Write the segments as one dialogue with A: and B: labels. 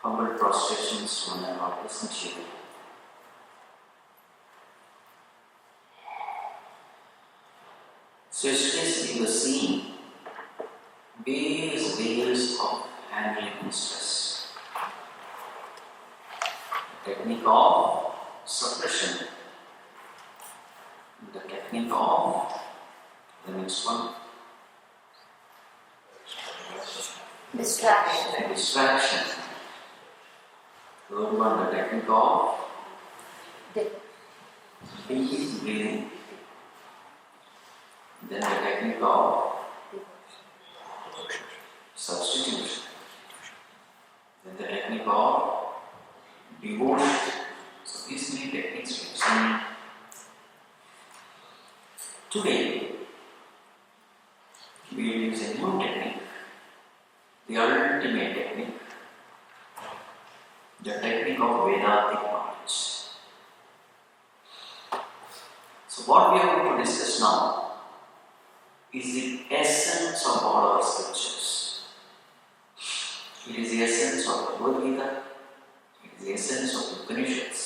A: Humble prostrations to my heart, essentially. So yesterday we were seeing various ways of handling stress. The technique of suppression, the technique of the next one, distraction. Third one, the technique of deep breathing. Then the technique of substitution. Then the technique of devotion. So these three techniques we have seen. Today we will use a new technique, the ultimate technique, the technique of Vedantic knowledge. So what we are going to discuss now is the essence of all our scriptures. It is the essence of the Bhagavad Gita, it is the essence of the Upanishads,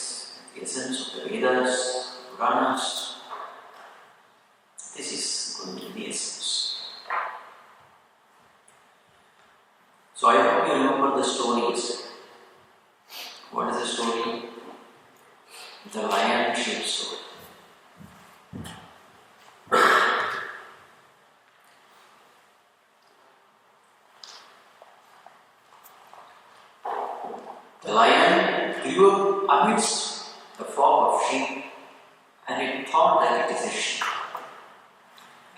A: the essence of the Vedas, Puranas. This is going to be the essence. So I hope you remember the stories. What is the story? The lion and sheep story. The lion grew up amidst the flock of sheep and it thought that it is a sheep.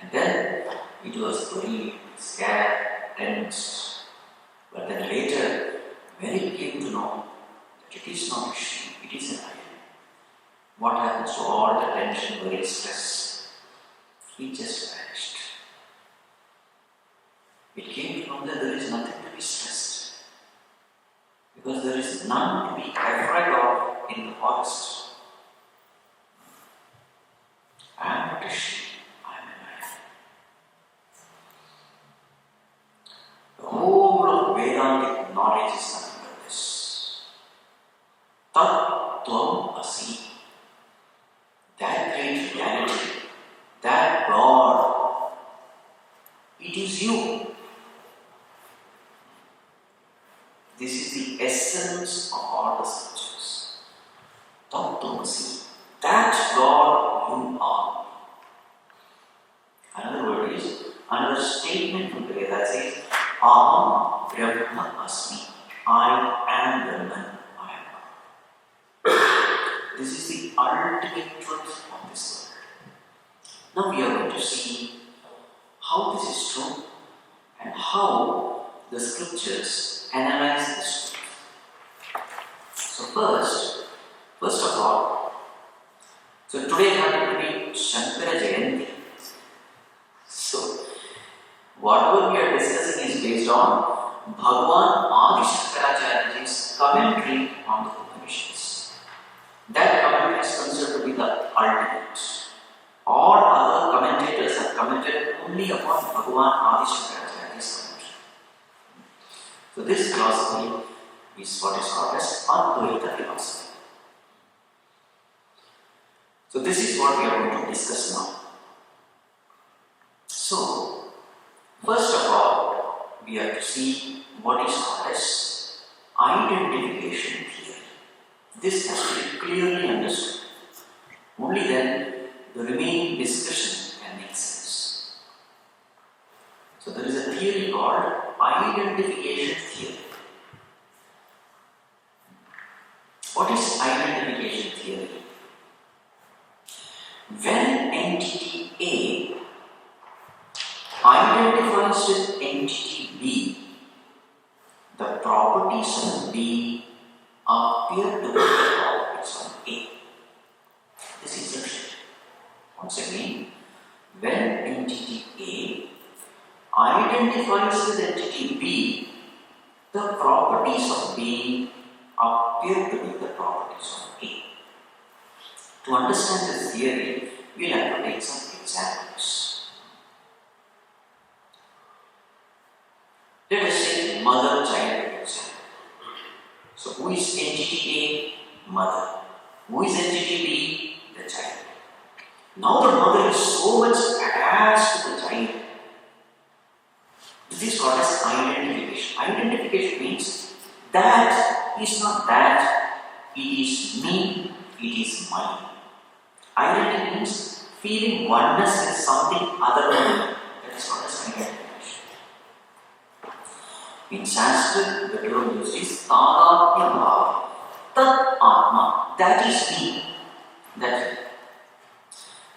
A: And then it was very scared, tense. But then later, when it came to know that it is not a sheep, it is a lion, what happens to all the tension, worry, stress? He just vanished. It came to know that there is nothing to be stressed. Because there is none to be afraid of in the forest. I am not a sheep, I am a lion. The whole of Vedantic knowledge is nothing but this. Tat Tvam Asi. That Aham Brahma Asmi. I am Brahman. I am God. This is the ultimate truth of this world. Now we are going to see how this is true and how the scriptures analyze this truth. So first of all, so today happened to be Shankara Jayanti. So whatever we are discussing is based on Bhagwan Adi Shankaracharya's commentary on the Upanishads. That commentary is considered to be the ultimate. All other commentators have commented only upon Bhagwan Adi Shankaracharya's commentary. So this philosophy is what is called as Advaita philosophy. So this is what we are going to discuss now. So, first of all, we have to see what is called as identification theory. This has to be clearly understood. Only then the remaining discussion can make sense. So there is a theory called identification theory. What is identification theory? When entity A identifies with entity B, the properties of B appear to be the properties of A. This is it. Once again, when entity A identifies with entity B, the properties of B appear to be the properties of A. To understand this theory, we will have to take some examples. Let us take mother-child example. So, who is entity A? Mother. Who is entity B? The child. Now the mother is so much attached to the child. This is called as identification. Identification means that is not that, it is me, it is mine. Identity means feeling oneness with something other than me. That is called as identification. In Sanskrit, the term used is Tadatmya Bhava. Tat Atma. That is me. That is.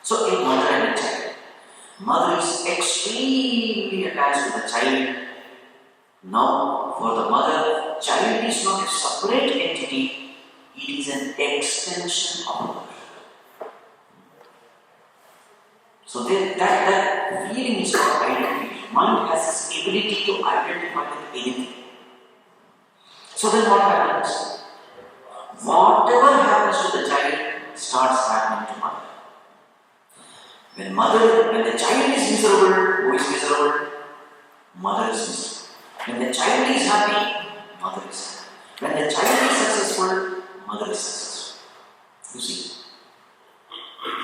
A: So, a mother and a child. Mother is extremely attached to the child. Now, for the mother, child is not a separate entity, it is an extension of her. So that feeling is called identification. Mind has this ability to identify with anything. So then what happens? Whatever happens to the child starts happening to mother. When the child is miserable, who is miserable? Mother is miserable. When the child is happy, mother is happy. When the child is successful, mother is successful. You see?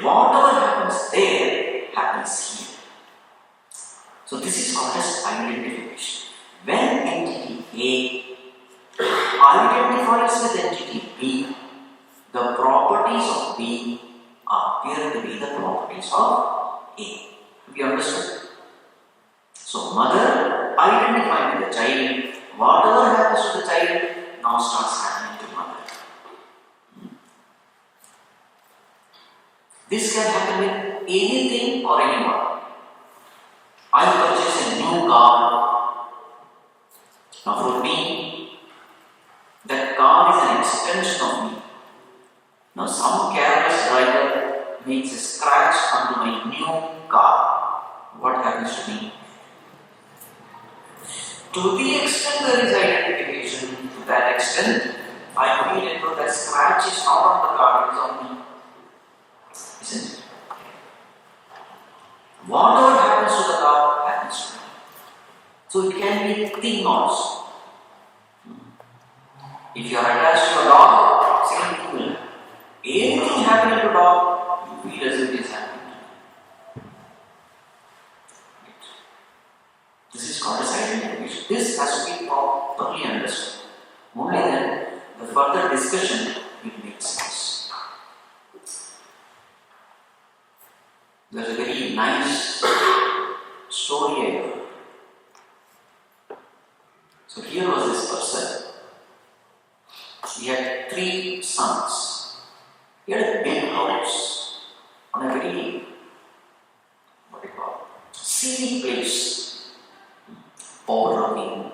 A: Whatever happens there, happens here. So this is called as identification. When entity A identifies with entity B, the properties of B appear to be the properties of A. Have you understood? So mother identifying with the child, whatever happens to the child now starts happening to mother. This can happen with anything or anyone. I purchase a new car. Now for me, that car is an extension of me. Now some careless driver makes a scratch onto my new car. What happens to me? To the extent there is identification, to that extent, I feel it, that scratch is not on the car, it is on me. Isn't it? Whatever happens to the car, happens to me. So it can be a thing also. If you are attached to a dog, same thing will happen. Anything happening to a dog, you feel as if it is happening to you. This is called as identification. This has to be properly understood. Only then the further discussion will make sense. There is a very nice story I heard. very, what do you call, scenic place, overlooking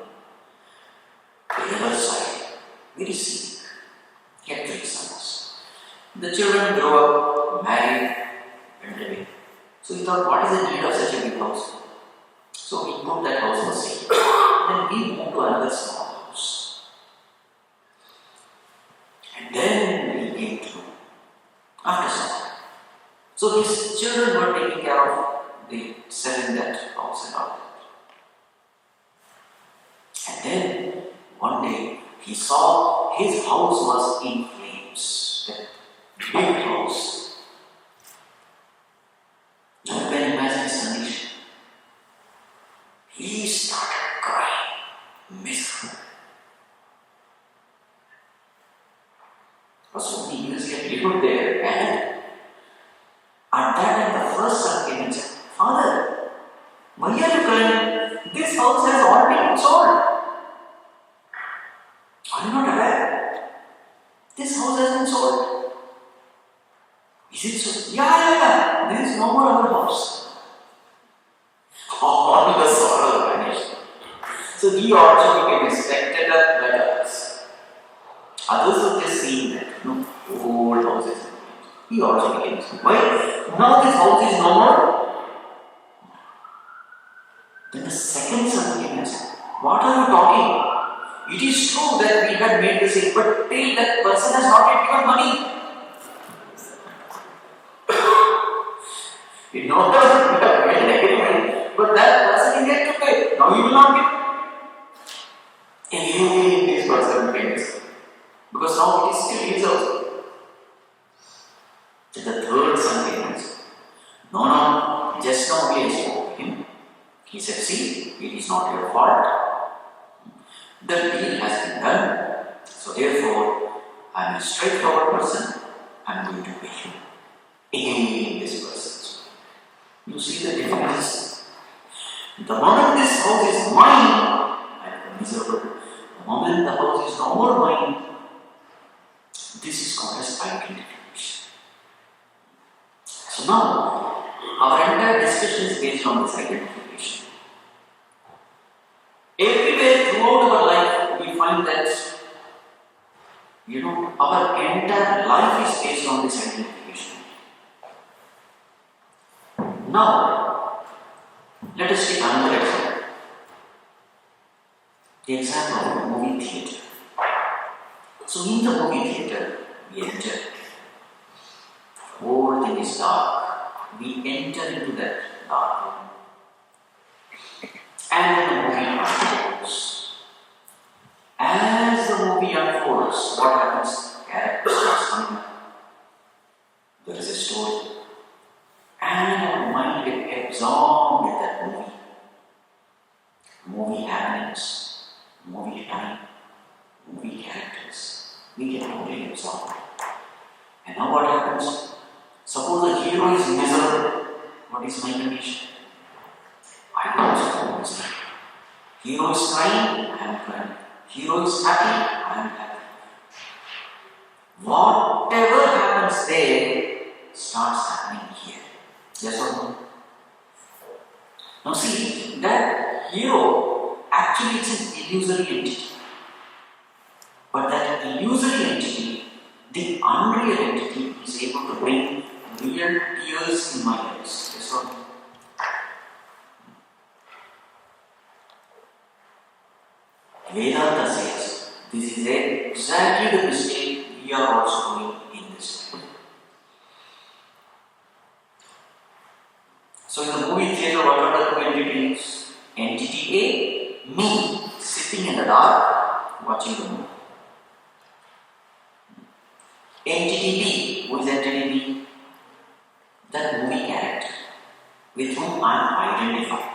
A: the riverside, very scenic, kept three sons. The children grew up, married, and living. So he thought, what is the need of such a big house? So he put that house for sale. Then he moved to another small house. And then he came to know after some time. So his children were taking care of the selling that house and all that. And then one day he saw his house was in flames. That big house. Now you can imagine his condition. He started crying, miserable. For so many years he had lived there, and at that time the first son came and said, Father, why are you crying? This house has already been sold. Are you not aware? This house has been sold. Is it so? Yeah. There is no more our house. All the sorrow vanished. So he also became respected by others. Others were just seeing that, old houses. He also became respected. Why? Now this house is no more. Then the second son came and said, what are you talking? It is true that we had made the sale, but till that person has not yet given money. We know that we have made an agreement, but that person is yet to pay. Now you will not give. Again, this person pays. Because now it is still his also. Then the third son came and said, no, just now we have spoken to him. He said, see, it is not your fault. The deal has been done. So therefore, I am a straightforward person. I am going to pay you. Again, this person. You see the difference? The moment this house is mine, I am miserable. The moment the house is no more mine, this is called as identifies. So now, our entire discussion is based on this identification. Everywhere throughout our life, we find that, our entire life is based on this identification. Now, let us take another example. The example of a movie theatre. So in the movie theatre, we enter. The whole thing is dark. We enter into that dark room. And the movie unfolds. As the movie unfolds, what happens? Characters start coming up. There is a story. And our mind gets absorbed with that movie. Movie happenings, movie time, movie characters. We get totally absorbed. And now what happens? Suppose the hero is miserable. What is my condition? I am also miserable. Hero is crying, I am crying. Hero is happy, I am happy. Whatever happens there starts happening here. Yes or no? Now see, that hero actually is an illusory entity. But that illusory entity, the unreal entity, is able to bring real tears in my eyes. Yes or no? Vedanta says this is exactly the mistake we are also doing in this way. So in the movie theatre, what are the two entities? Entity A, me, sitting in the dark, watching the movie. Entity B, who is entity B? That movie character with whom I am identified.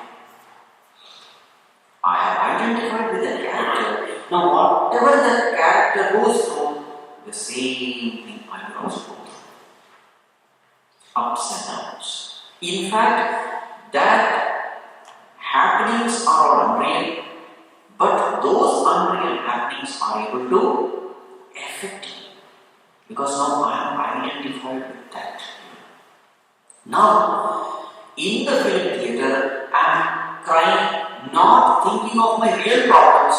A: I have identified with that character. Now whatever that character goes through, the same thing I will also go through. Ups and downs. In fact, that happenings are all unreal, but those unreal happenings are able to affect me. Because now I am identified with that. Now, in the film theater, I am crying, not thinking of my real problems.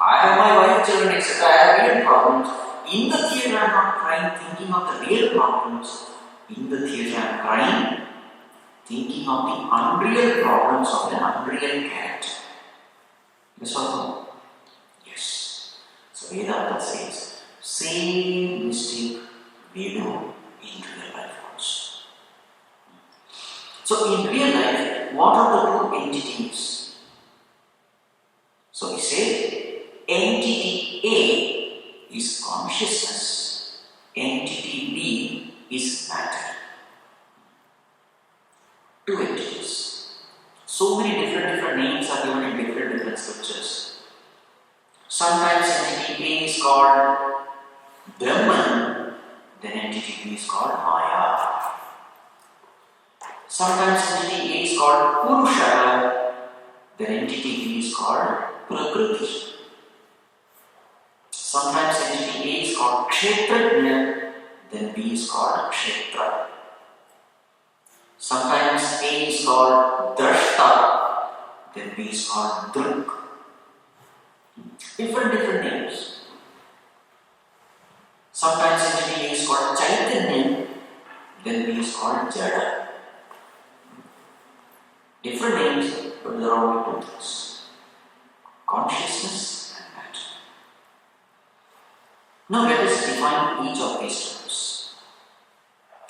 A: I have my wife, children, etc. I have real problems. In the theater, I am not crying, thinking of the real problems. In the theater, I am crying, thinking of the unreal problems of an unreal cat. Yes or no? Yes. So Vedanta says, same mistake we do in real life also. So in real life, what are the two entities? So we say, entity A is consciousness, entity B is matter. Two entities. So many different names are given in different scriptures. Sometimes entity A is called Brahman, then entity B is called Maya. Sometimes entity A is called Purusha, then entity B is called Prakriti. Sometimes entity A is called Kshetrajna, then B is called Kshetra. Sometimes A is called Drashta, then B is called Druk. Different names. Sometimes entity A is called Chaitanya, then B is called Jada. Different names, but there are only two things: consciousness and matter. Now let us define each of these terms.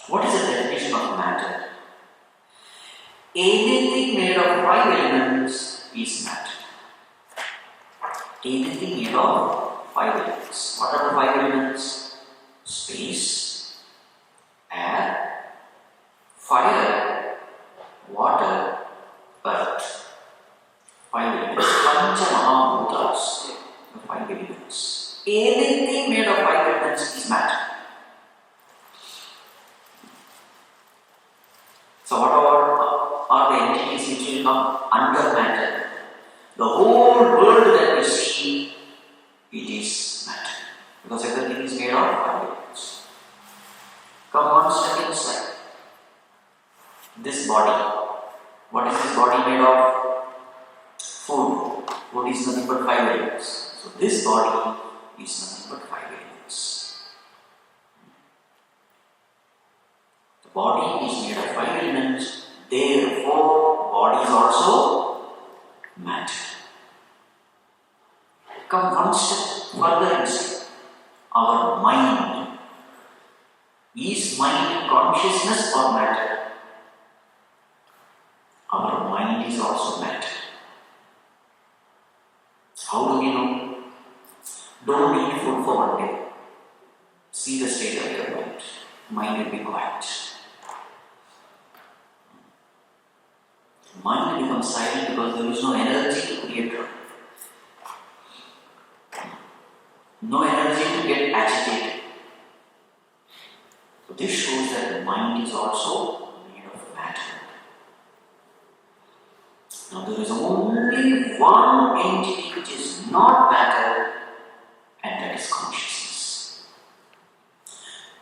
A: What is the definition of matter? Anything made of 5 elements is matter. Anything made of 5 elements. What are the 5 elements? Space, air, fire, water, earth. 5 elements. Pancha Mahabhutas. The 5 elements. Anything made of 5 elements is matter. So what are the entities which will come under matter? The whole world that we see, it is matter. Because everything is made of 5 elements. Come one step inside. This body. What is this body made of? Food. Food is nothing but 5 elements. So this body is nothing but 5 elements. The body is made of 5 elements. Therefore, body is also matter. Come one step further inside. Our mind. Is mind consciousness or matter? Our mind is also matter. How do we know? Don't eat food for one day. See the state of your mind. Mind will be quiet. Mind becomes silent because there is no energy to create trouble. No energy to get agitated. So this shows that the mind is also made of matter. Now there is only one entity which is not matter, and that is consciousness.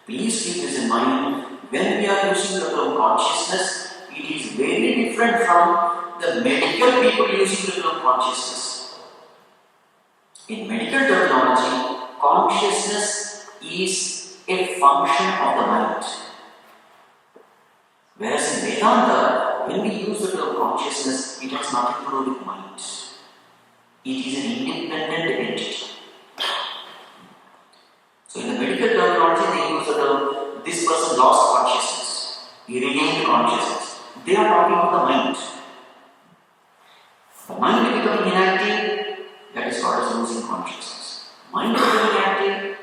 A: Please keep this in mind. When we are using the term consciousness, it is very different from the medical people using the term consciousness. In medical terminology, consciousness is a function of the mind. Whereas in Vedanta, when we use the term consciousness, it has nothing to do with mind. It is an independent entity. So in the medical terminology, they use the term, this person lost consciousness, he regained consciousness. They are talking about the mind. The mind becoming inactive, that is called as losing consciousness. Mind becoming active.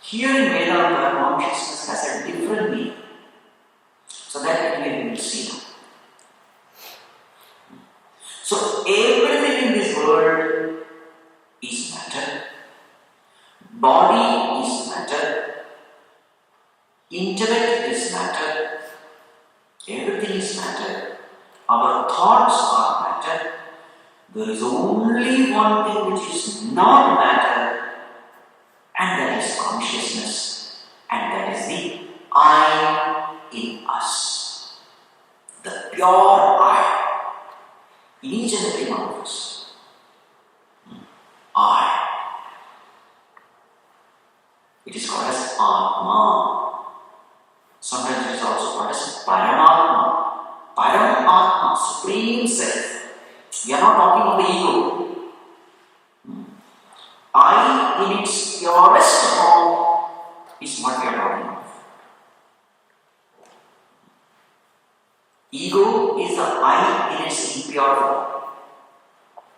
A: Here in Vedanta, consciousness has a different meaning. So that we will see now. So everything in this world is matter. Body is matter. Intellect is matter. Everything is matter. Our thoughts are matter. There is only one thing which is not matter, and that is consciousness, and that is the I in us. The pure I in each and every one of us. I. It is called as Atma. Sometimes it is also called as Paramatma. Paramatma, Supreme Self. We are not talking of the ego. I in its purest form is what we are talking of. Ego is the I in its impure form.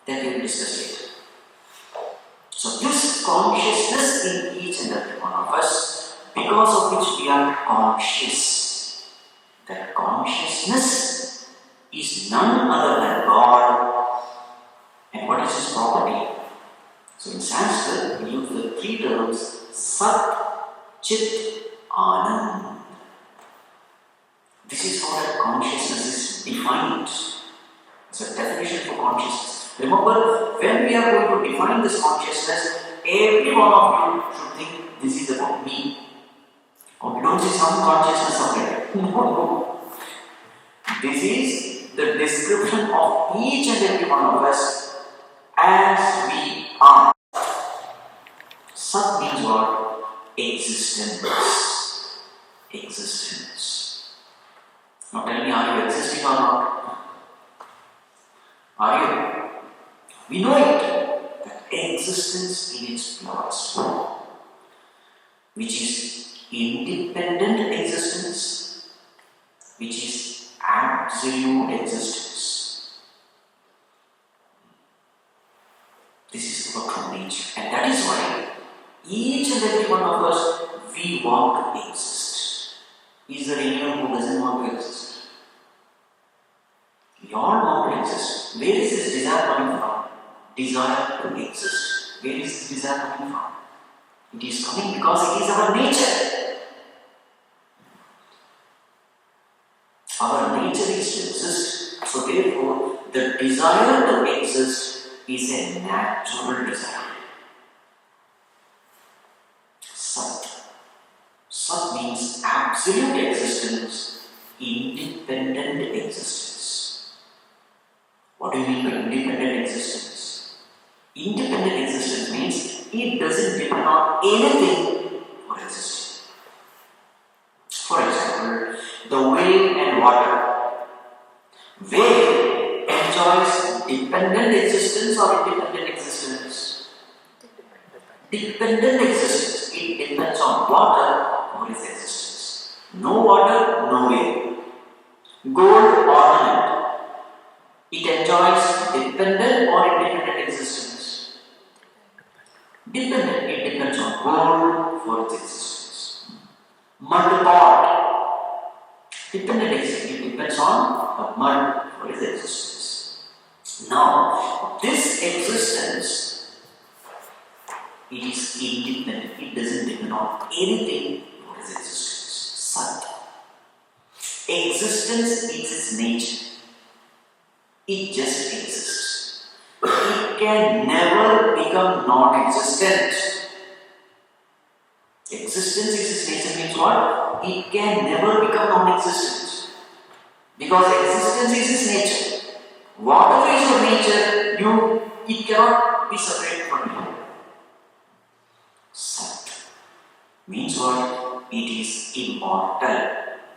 A: Then we will discuss it. So this consciousness in each and every one of us, because of which we are conscious, that consciousness is none other than God. And what is his property? So in Sanskrit, we use the three terms Sat, Chit, Anand. This is how that consciousness is defined. It's a definition for consciousness. Remember, when we are going to define this consciousness, every one of you should think this is about me. Or we don't see some consciousness somewhere. No. This is the description of each and every one of us as we are. Sat means what? Existence. Existence. Now tell me, are you existing or not? Are you? We know it, that existence in its purest form, which is independent existence, which is absolute existence. This is our true nature, and that is why each and every one of us, we want to exist. Is there anyone who doesn't want to exist? We all want to exist. Where is this desire coming from? Desire to exist. Where is this desire coming from? It is coming because it is our nature. Our nature is to exist. So therefore, the desire to exist is a natural desire. Sat. Sat means absolute existence, independent existence. What do you mean by independent existence? Independent existence means it doesn't depend on anything for existing. For example, the wave and water. Wave enjoys dependent existence or independent existence? Dependent existence. It depends on water for its existence. No water, no wave. Gold ornament. It enjoys dependent or independent existence? Dependent. It depends on gold for its existence. Mud pot. Dependent existence. It depends on the mud for its existence. Now, this existence, it is independent. It doesn't depend on anything for its existence. Sat. Existence is its nature. It just exists. It can never become non-existent. Existence is its nature means what? It can never become non-existent. Because existence is its nature. Whatever is your nature, it cannot be separated from you. Sat means what? It is immortal.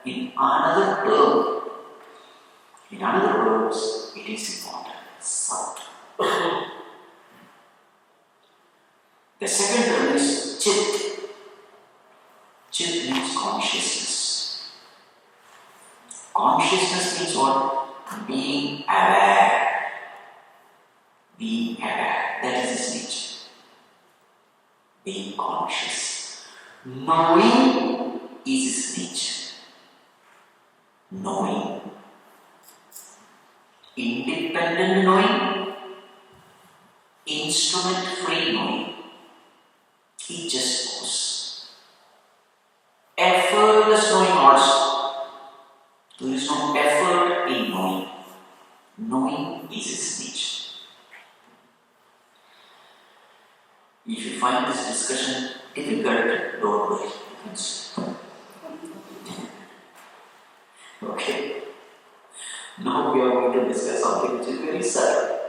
A: In another words, it is immortal. Sat. The second term is Chit. Chit means consciousness. Consciousness means what? Being aware. Being aware. That is its nature. Being conscious. Knowing is its nature. Knowing. Independent knowing. Instrument-free knowing. He just knows. Effortless knowing also. There is no effort in knowing. Knowing is its nature. If you find this discussion difficult, don't worry. You can stop. Okay. Now we are going to discuss something which is very subtle.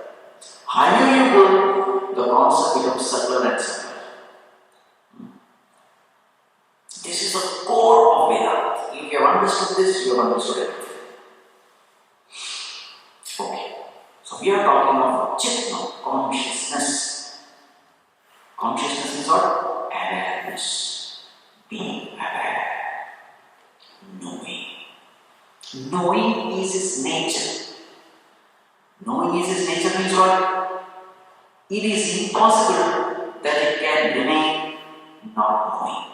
A: Higher you go, the concept becomes subtler and subtler. This is the core of Vedanta. If you have understood this, you have understood everything. Okay. So we are talking of Chit now, consciousness. Consciousness is what? Awareness. Being aware. Knowing. Knowing is its nature. Knowing is its nature means what? It is impossible that it can remain not knowing.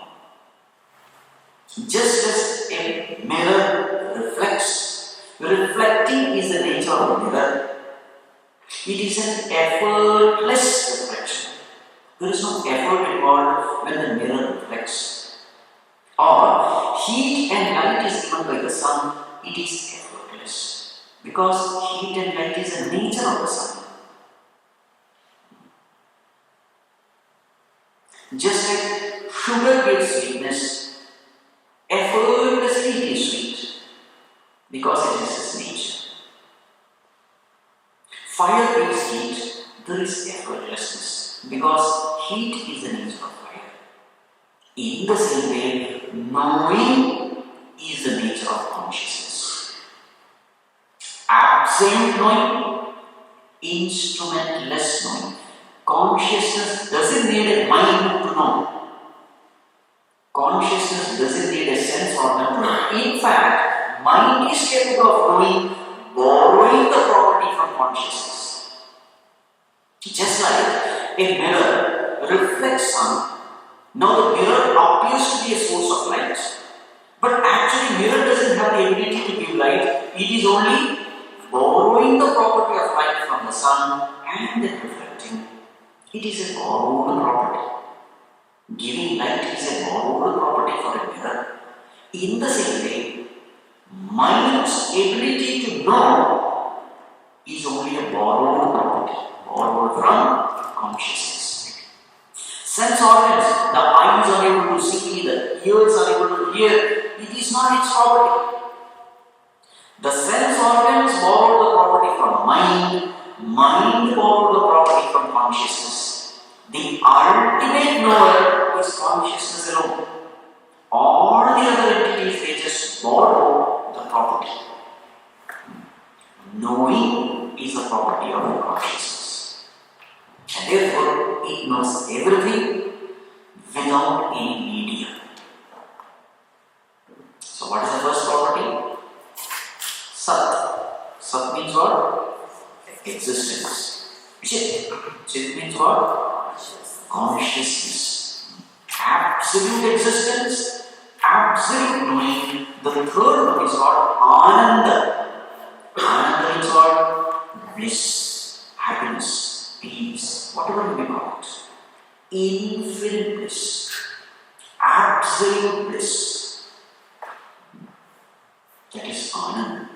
A: Just as a mirror reflects, reflecting is the nature of the mirror. It is an effortless reflection. There is no effort involved when the mirror reflects. Or heat and light is given by the sun, it is effortless. Because heat and light is the nature of the sun. Just like sugar gives sweetness, effortlessly it is sweet. Because it is its nature. Fire gives heat, there is effortlessness. Because heat is the nature of fire. In the same way, knowing is the nature of consciousness. Absolute knowing, instrumentless knowing. Consciousness doesn't need a mind to know. Consciousness doesn't need a sense organ to know. In fact, mind is capable of knowing, borrowing the property from consciousness. Just like a mirror reflects sun. Now the mirror appears to be a source of light, but actually mirror doesn't have the ability to give light. It is only borrowing the property of light from the sun and then reflecting. It is a borrowed property. Giving light is a borrowed property for a mirror. In the same way, mind's ability to know is only a borrowed property, borrowed from consciousness. Sense organs, the eyes are able to see, the ears are able to hear, it is not its property. The sense organs borrow the property from mind, mind borrow the property from consciousness. The ultimate knower is consciousness alone. All the other entities, they just borrow the property. Knowing is a property of consciousness. And therefore, it knows everything without any medium. So, what is the first property? Sat. Sat means what? Existence. Chit. Chit means what? Consciousness. Absolute existence, absolute knowing. The third one is what? Ananda. Ananda means what? Bliss, happiness, peace, whatever you may call it. Infinite bliss, absolute bliss. That is Ananda.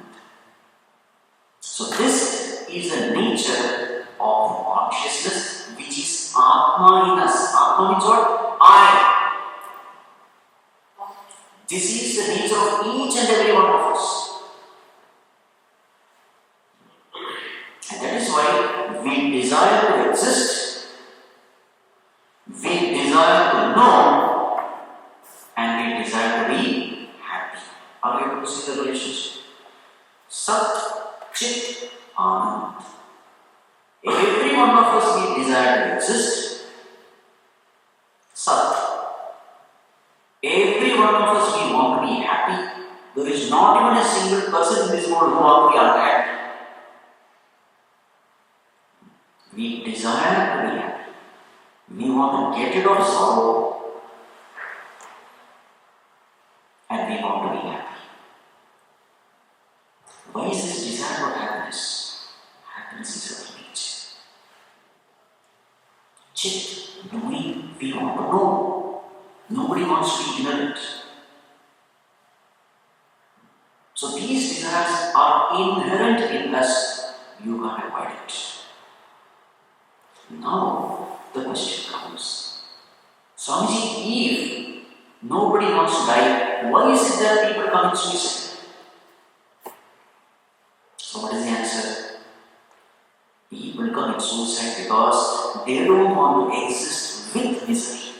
A: So this is the nature of consciousness, which is Atma in us. Atma means what? I. This is the nature of each and every one of us. And that is why we desire to exist, we desire to know, and we desire to be happy. Are you able to see the relationship? Sat, Chit, Anand. Every one of us we desire to exist. Sat. Every one of us we want to be happy. There is not even a single person in this world who wants to be unhappy. We desire to be happy. We want to get rid of sorrow. And we want to be happy. Why is this desire for happiness? Happiness is a nature. Chit, knowing, we want to know. Nobody wants to be ignorant. So these desires are inherent in us. You can't avoid it. Now the question comes, Swamiji, if nobody wants to die, why is it that people commit suicide? people commit suicide because they don't want to exist with misery.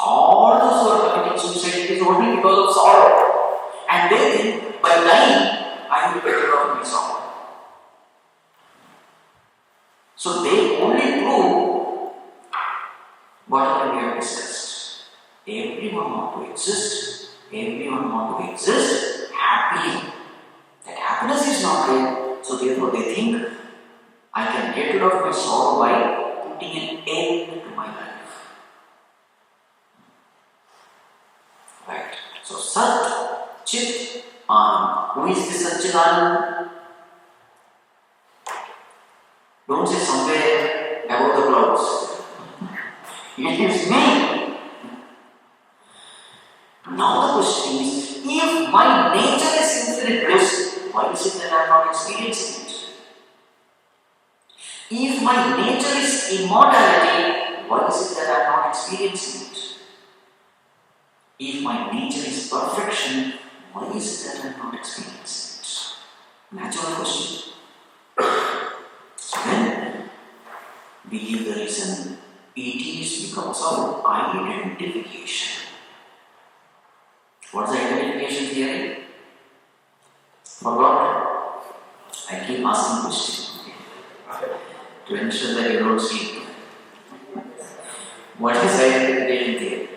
A: All those who are committing suicide, it is only because of sorrow. And they think, by dying, I will get rid of my sorrow. So they only prove whatever we have discussed. Everyone wants to exist. Everyone wants to exist happily. That happiness is not there. So therefore they think, I can get rid of my sorrow by putting an end to my life. Right. So Sat, Chit, Anand. Who is this Satchidanand? Don't say somewhere above the clouds. It is me. Now the question is, if my nature is infinite bliss, why is it that I am not experiencing it? If my nature is immortality, why is it that I am not experiencing it? If my nature is perfection, why is it that I am not experiencing it? Natural question. So then, we give the reason, it is because of identification. What is the identification theory? Forgot? I keep asking questions to ensure that you don't sleep. What is identification theory?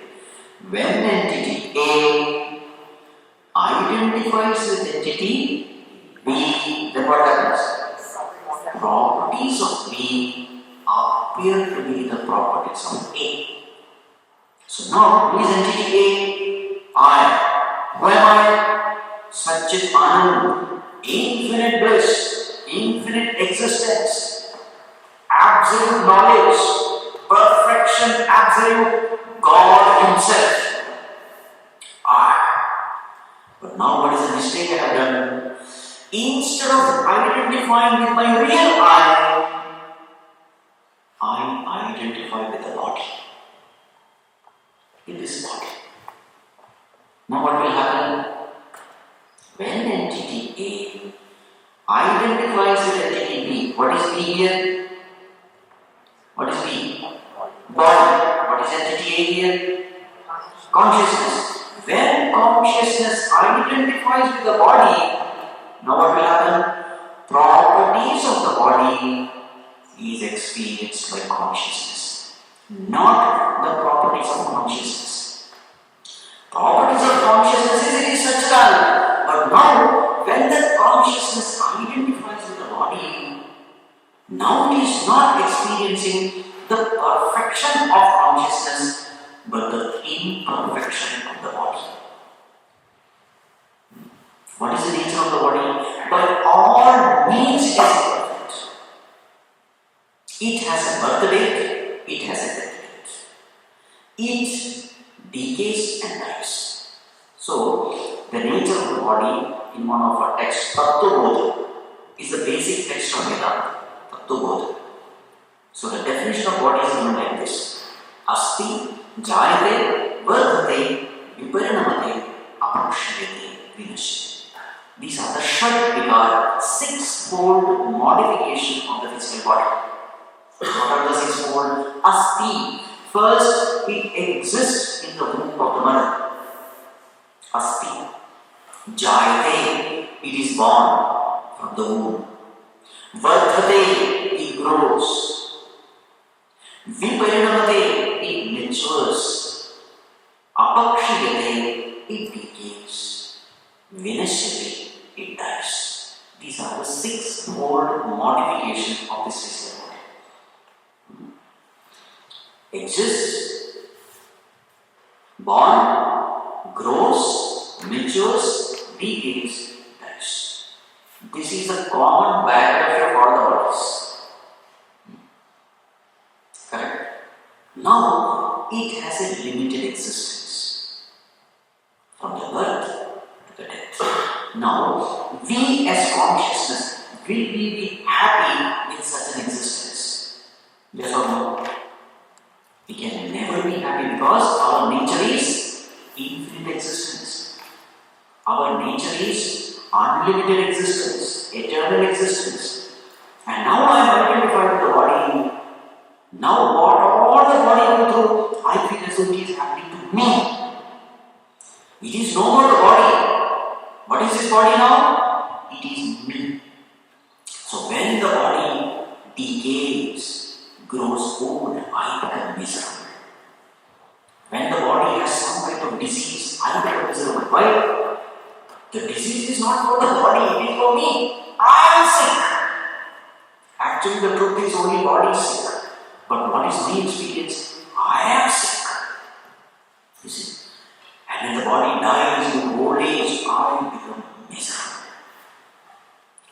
A: When entity A identifies with entity B, then what happens? Properties of B appear to be the properties of A. So now, who is entity A? I. Who am I? Satchit Anand. Infinite bliss, infinite existence, absolute knowledge, perfection, absolute God Himself. I. But now, what is the mistake I have done? Instead of identifying with my real I identify with the body. With this body. Now what will happen? When entity A identifies with entity B, what is B here? What is B? Body. What is entity A here? Consciousness. When consciousness identifies with the body, now what will happen? Properties of the body is experienced by consciousness, not the properties of consciousness. Properties of consciousness is it is Satchidanand. But now, when the consciousness identifies with the body, now it is not experiencing the perfection of consciousness, but the imperfection of the body. What is the nature of the body? By all means it is imperfect. It has a birth date, it has a death date. It decays and dies. So, the nature of the body in one of our texts, Tat Tvam is the basic text of Vedanta. Tat Tvam. So, the definition of body is given like this: Asti, Jayate, Vardhate, Viparinamate, Apakshayate, Vinashyate. These are the Shat six-fold modification of the physical body. What are the six-fold? Asti. First, it exists in the womb of the mother. Asti. Jayate. It is born from the womb. Vardhate. It grows. Viparinamate. It matures. Apakshayate. It decays. Vinashyate. It dies. These are the six-fold modification of this physical body. Exists, born, grows, matures, decays, dies. This is a common biography of all the bodies. Correct? Now, it has a limited existence. From the birth to the death. Now, we as consciousness, will we be happy with such an existence? Yes or no? We can never be happy because our nature is infinite existence. Our nature is unlimited existence, eternal existence. And now I am Now what all the body go through, I feel as though it is happening to me. It is no more the body. What is this body now? It is me. So when the body decays, grows old, I become miserable. When the body has some kind of disease, I become miserable. Why? The disease is not for the body, it is for me. I am sick. Actually, the truth is only body is sick. But what is my experience? I am sick. You see? And when the body dies in old age, I become miserable.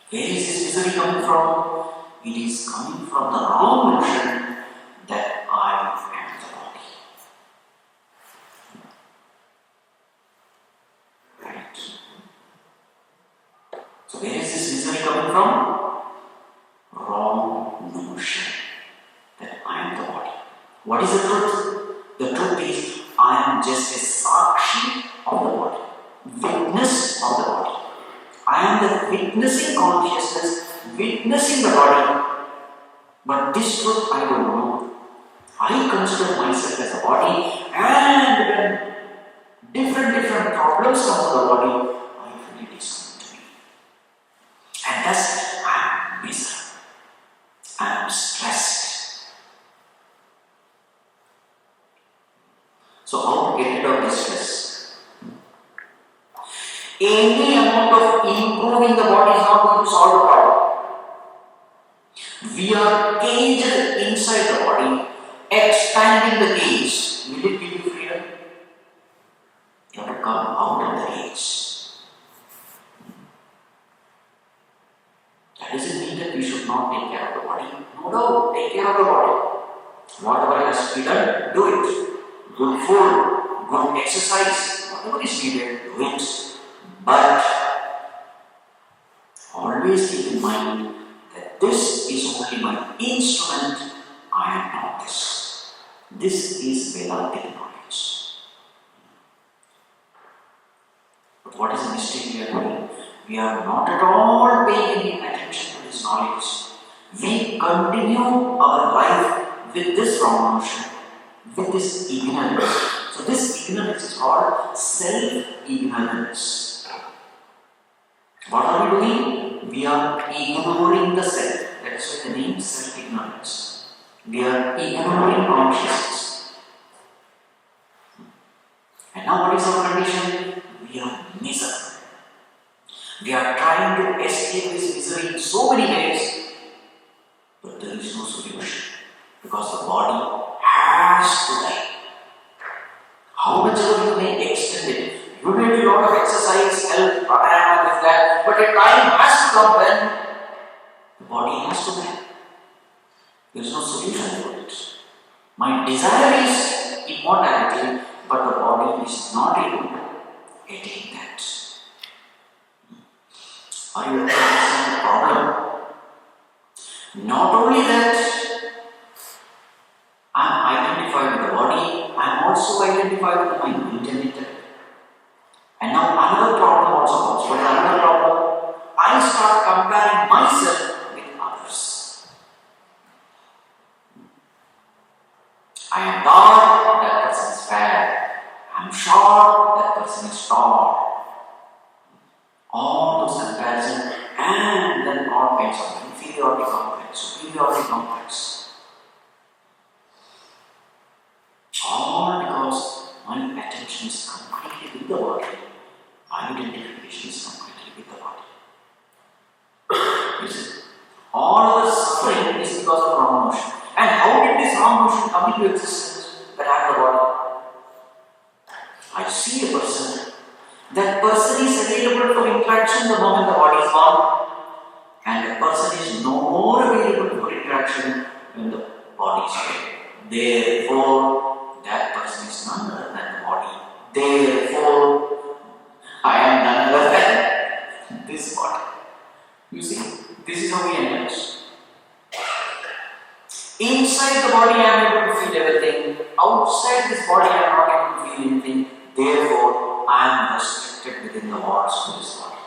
A: Where is this misery coming from? It is coming from the wrong notion that I am the body. Right? So where is this misery coming from? Wrong notion that I am the body. What is the truth? The truth is I am just a sakshi of the body, witness of the body. I am the witnessing consciousness, witnessing the body. But this truth I don't know. I consider myself as a body, and when different problems come to the body, I feel it is coming to me. And thus I am miserable. I am stressed. So how to get rid of this stress? Any amount of improving the body is not going to solve the problem. We are caged inside the body, expanding the cage. Will it give you freedom? You have to come out of the cage. That doesn't mean that we should not take care of the body. No, take care of the body. Whatever has to be done, do it. Good food, good exercise, whatever is needed, do it. But always keep in mind that this is only my instrument, I am not this. This is Vedantic knowledge. But what is the mistake we are doing? We are not at all paying any attention to this knowledge. We continue our life with this wrong notion, with this ignorance. So this ignorance is called self-ignorance. What are we doing? We are ignoring the self. That is why the name is self-ignorance. We are ignoring consciousness. And now what is our condition? We are miserable. We are trying to escape this misery in so many ways, but there is no solution. Because the body has to die. How much ever you may extend it, you may do a lot of exercise, health, pranayama, this, that, but a time has to come when the body has to die. There is no solution for it. My desire is immortality, but the body is not able to attain that. Are you understanding the problem? Not only that, I am identified with the body, I am also identified with my mind and intellect. And now another problem also comes. What is another problem? I start comparing myself with others. I am dark, that person is fair. I am short, that person is tall. All those comparisons, and then all kinds of inferiority complex, superiority complex. All because my attention is completely with the body, my identification is completely with the body. You see, all the suffering is because of wrong notion. And how did this wrong notion come into existence that I am the body? I see a person. That person is available for interaction the moment the body is gone, and the person is no more available for interaction when the body is gone. Therefore, that person is none other than the body. Therefore, I am none other than this body. You see, this is how we analyze. Inside the body, I am able to feel everything. Outside this body, I am not able to feel anything. Therefore, I am restricted within the walls of this body.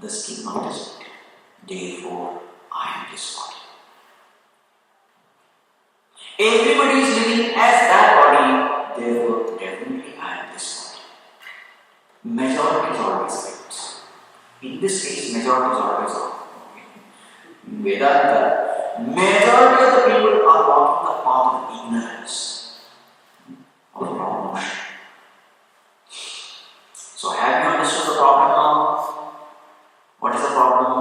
A: The skin of this body. Therefore, I am this body. Everybody is living as that body, therefore definitely I am this body. Majority is always right. In this case, majority is always wrong. In Vedanta, majority of the people are walking the path of ignorance, of wrong notion. So have you understood the problem now? What is the problem?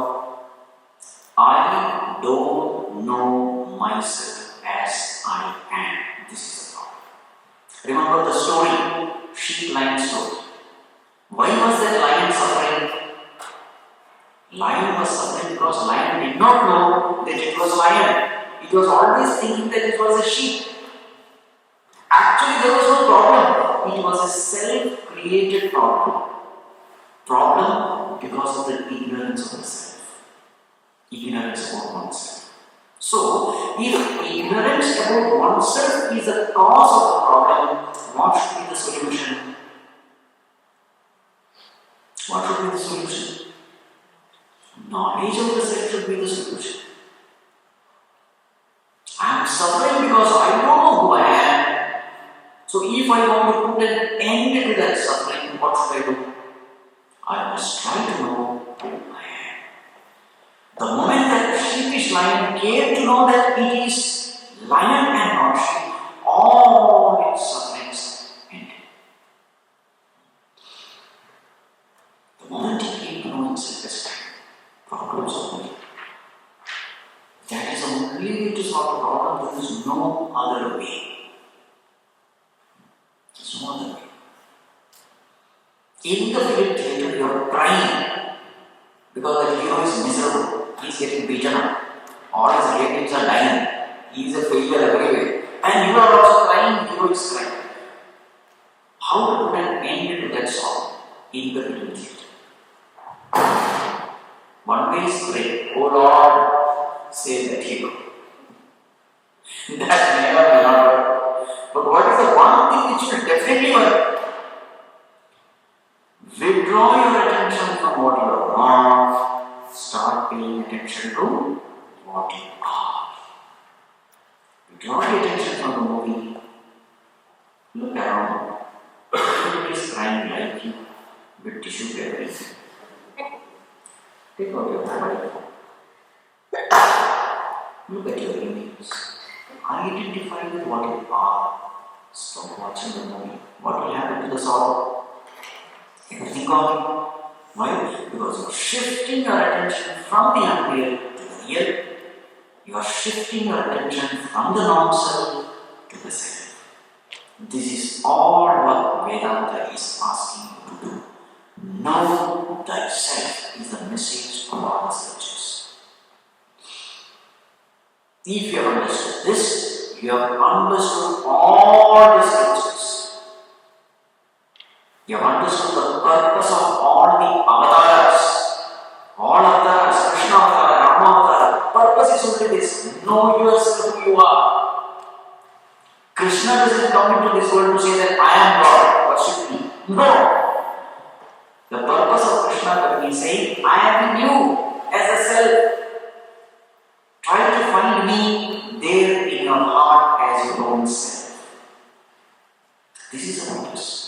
A: I don't know myself as I am. This is the problem. Remember the story, sheep-lion story. Why was that lion suffering? Lion was suffering because lion did not know that it was lion. It was always thinking that it was a sheep. Actually, there was no problem. It was a self-created problem. Problem because of the ignorance of the self. Ignorance about oneself. So, if ignorance about oneself is the cause of the problem, what should be the solution? What should be the solution? Knowledge of the self should be the solution. I am suffering because I don't know who I am. So if I want to put an end to that suffering, what should I do? I must try to know who I am. The moment that sheepish lion came to know that it is lion and not sheep, all its sufferings ended. The moment he came to know himself as problems of me. That is the only way to solve the problem. There is no other way. There is no other way. In the film theatre, you are crying because the hero is miserable. He is getting beaten up. All his relatives are dying. He is a failure everywhere. And you are also crying, the hero is crying. How to put an end to that sorrow in the film theatre? One way is pray, oh Lord, save that hero. That may or may not work. But what is the one thing which will definitely work? Withdraw your attention from what you are not. Start paying attention to what you are. Withdraw your attention from the movie. Look around. Everybody is crying like you with tissue paper. Take out your mobile phone. Look at your images. Identify with what you are. Stop watching the movie. What will happen to the sorrow? Everything gone. Why? Because you are shifting your attention from the unreal to the real. You are shifting your attention from the non-self to the self. This is all what Vedanta is asking you to do. Know thyself is the message of our scriptures. If you have understood this, you have understood all the scriptures. You have understood the purpose of all the avatars. All avatars, Krishna avatar, Rama avatar. Purpose is only this. Know yourself who you are. Krishna doesn't come into this world to say that I am God. Worship me. No. The purpose of Krishna when he saying, I am in you as a self. Try to find me there in your heart as your own self. This is the purpose.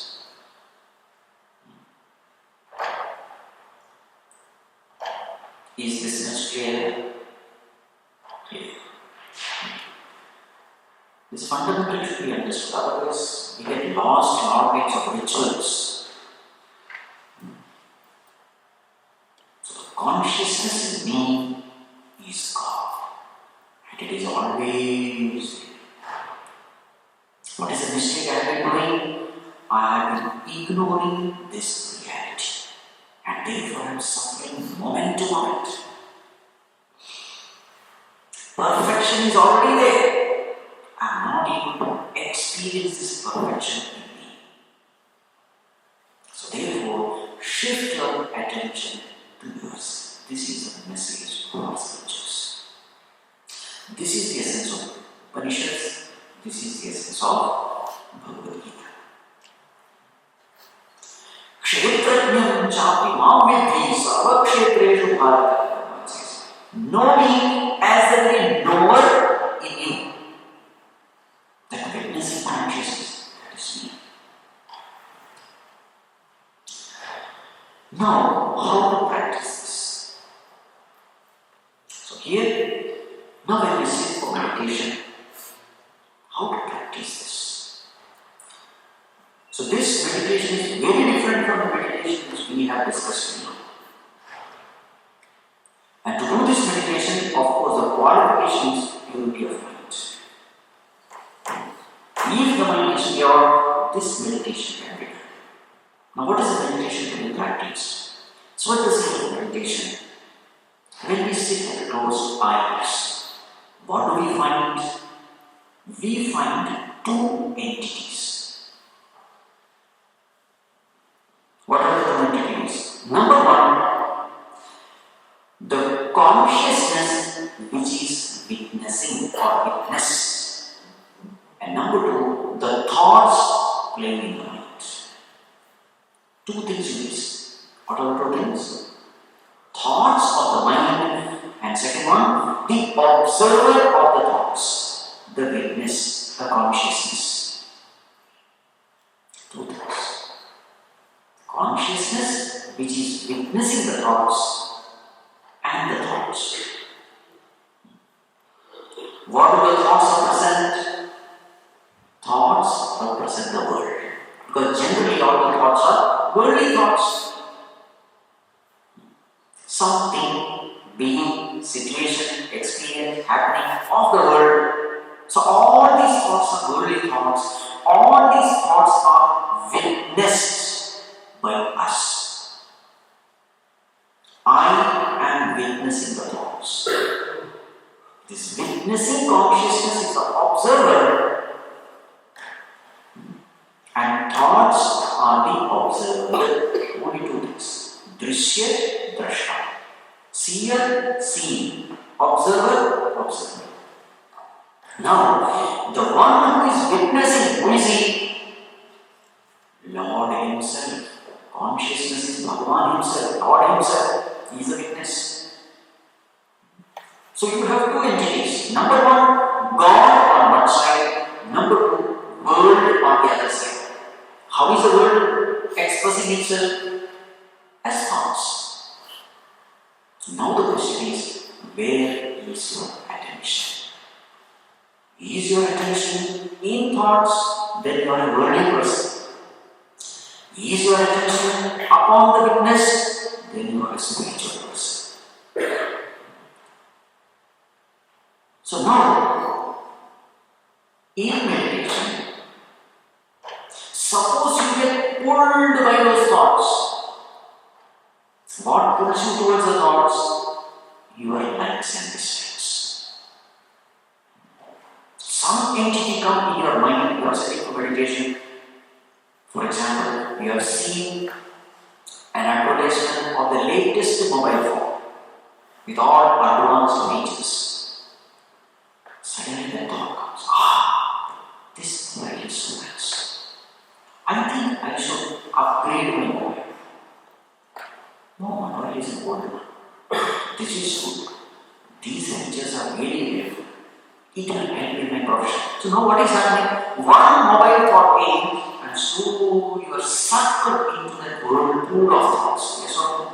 A: Is this much clear? Clear. This fundamental should be understood, otherwise we get lost in all kinds of rituals. Consciousness in me is God, and it is always there. What is the mistake I have been doing? I have been ignoring this reality, and therefore I am suffering moment to moment. Perfection is already there. I am not able to experience this perfection in me. So therefore, shift your attention to yours. This is the message of our scriptures. This is the essence of Upanishads. This is the essence of Bhagavad Gita. Kshetrajnam chapi mam vidhi sarva kshetreshu bharata. Know me as the very knower in you. Now, how to practice this? So here, now when we sit for meditation, how to practice this? So this meditation is very different from the meditation which we have discussed now. And to do this meditation, of course, the qualification is purity of mind. If the mind is pure, this meditation can be done. Now, what is the meditation to be practiced? So, what is the meditation? When we sit with closed eyes, what do we find? We find two entities. What are the two entities? Number one, the consciousness which is witnessing or witness. And number two, the thoughts playing in the mind. Two things in this. What are the two things? Thoughts of the mind, and second one, the observer of the thoughts, the witness, the consciousness. Two things. Consciousness which is witnessing the thoughts and the thoughts. What do the thoughts represent? Thoughts represent the world. Because generally all the thoughts are worldly thoughts. Something, being, situation, experience, happening of the world. So all these thoughts are worldly thoughts. All these thoughts are witnessed by us. I am witnessing the thoughts. This witnessing consciousness is the observer, and thoughts are the observer. Only two things. Drishya, drashta. Seer, seen. Observer, observer. Now, the one who is witnessing, who is he? Lord himself. Consciousness is Bhagavan himself, God himself. He is a witness. So you have two entities. Number one, God on one side. Number two, world on the other side. How is the world expressing itself? As thoughts. So now the question is, where is your attention? Is your attention in thoughts? Then you are a worldly person. Is your attention upon the witness? Then you are a spiritual person. So now, in meditation, suppose you get pulled by those thoughts. What pulls you towards the thoughts? Your likes and dislikes. Some entity come in your mind, you are sitting for meditation. For example, you have seen an advertisement of the latest mobile phone with all advanced features. Suddenly the thought comes, this mobile is so nice. I think I should upgrade my mobile. No, my mobile is an old one. This is good. These features are very beautiful. It will help in my profession. So now what is happening? One mobile thought came, and so you are sucked into that whirlpool of thoughts. Yes or no?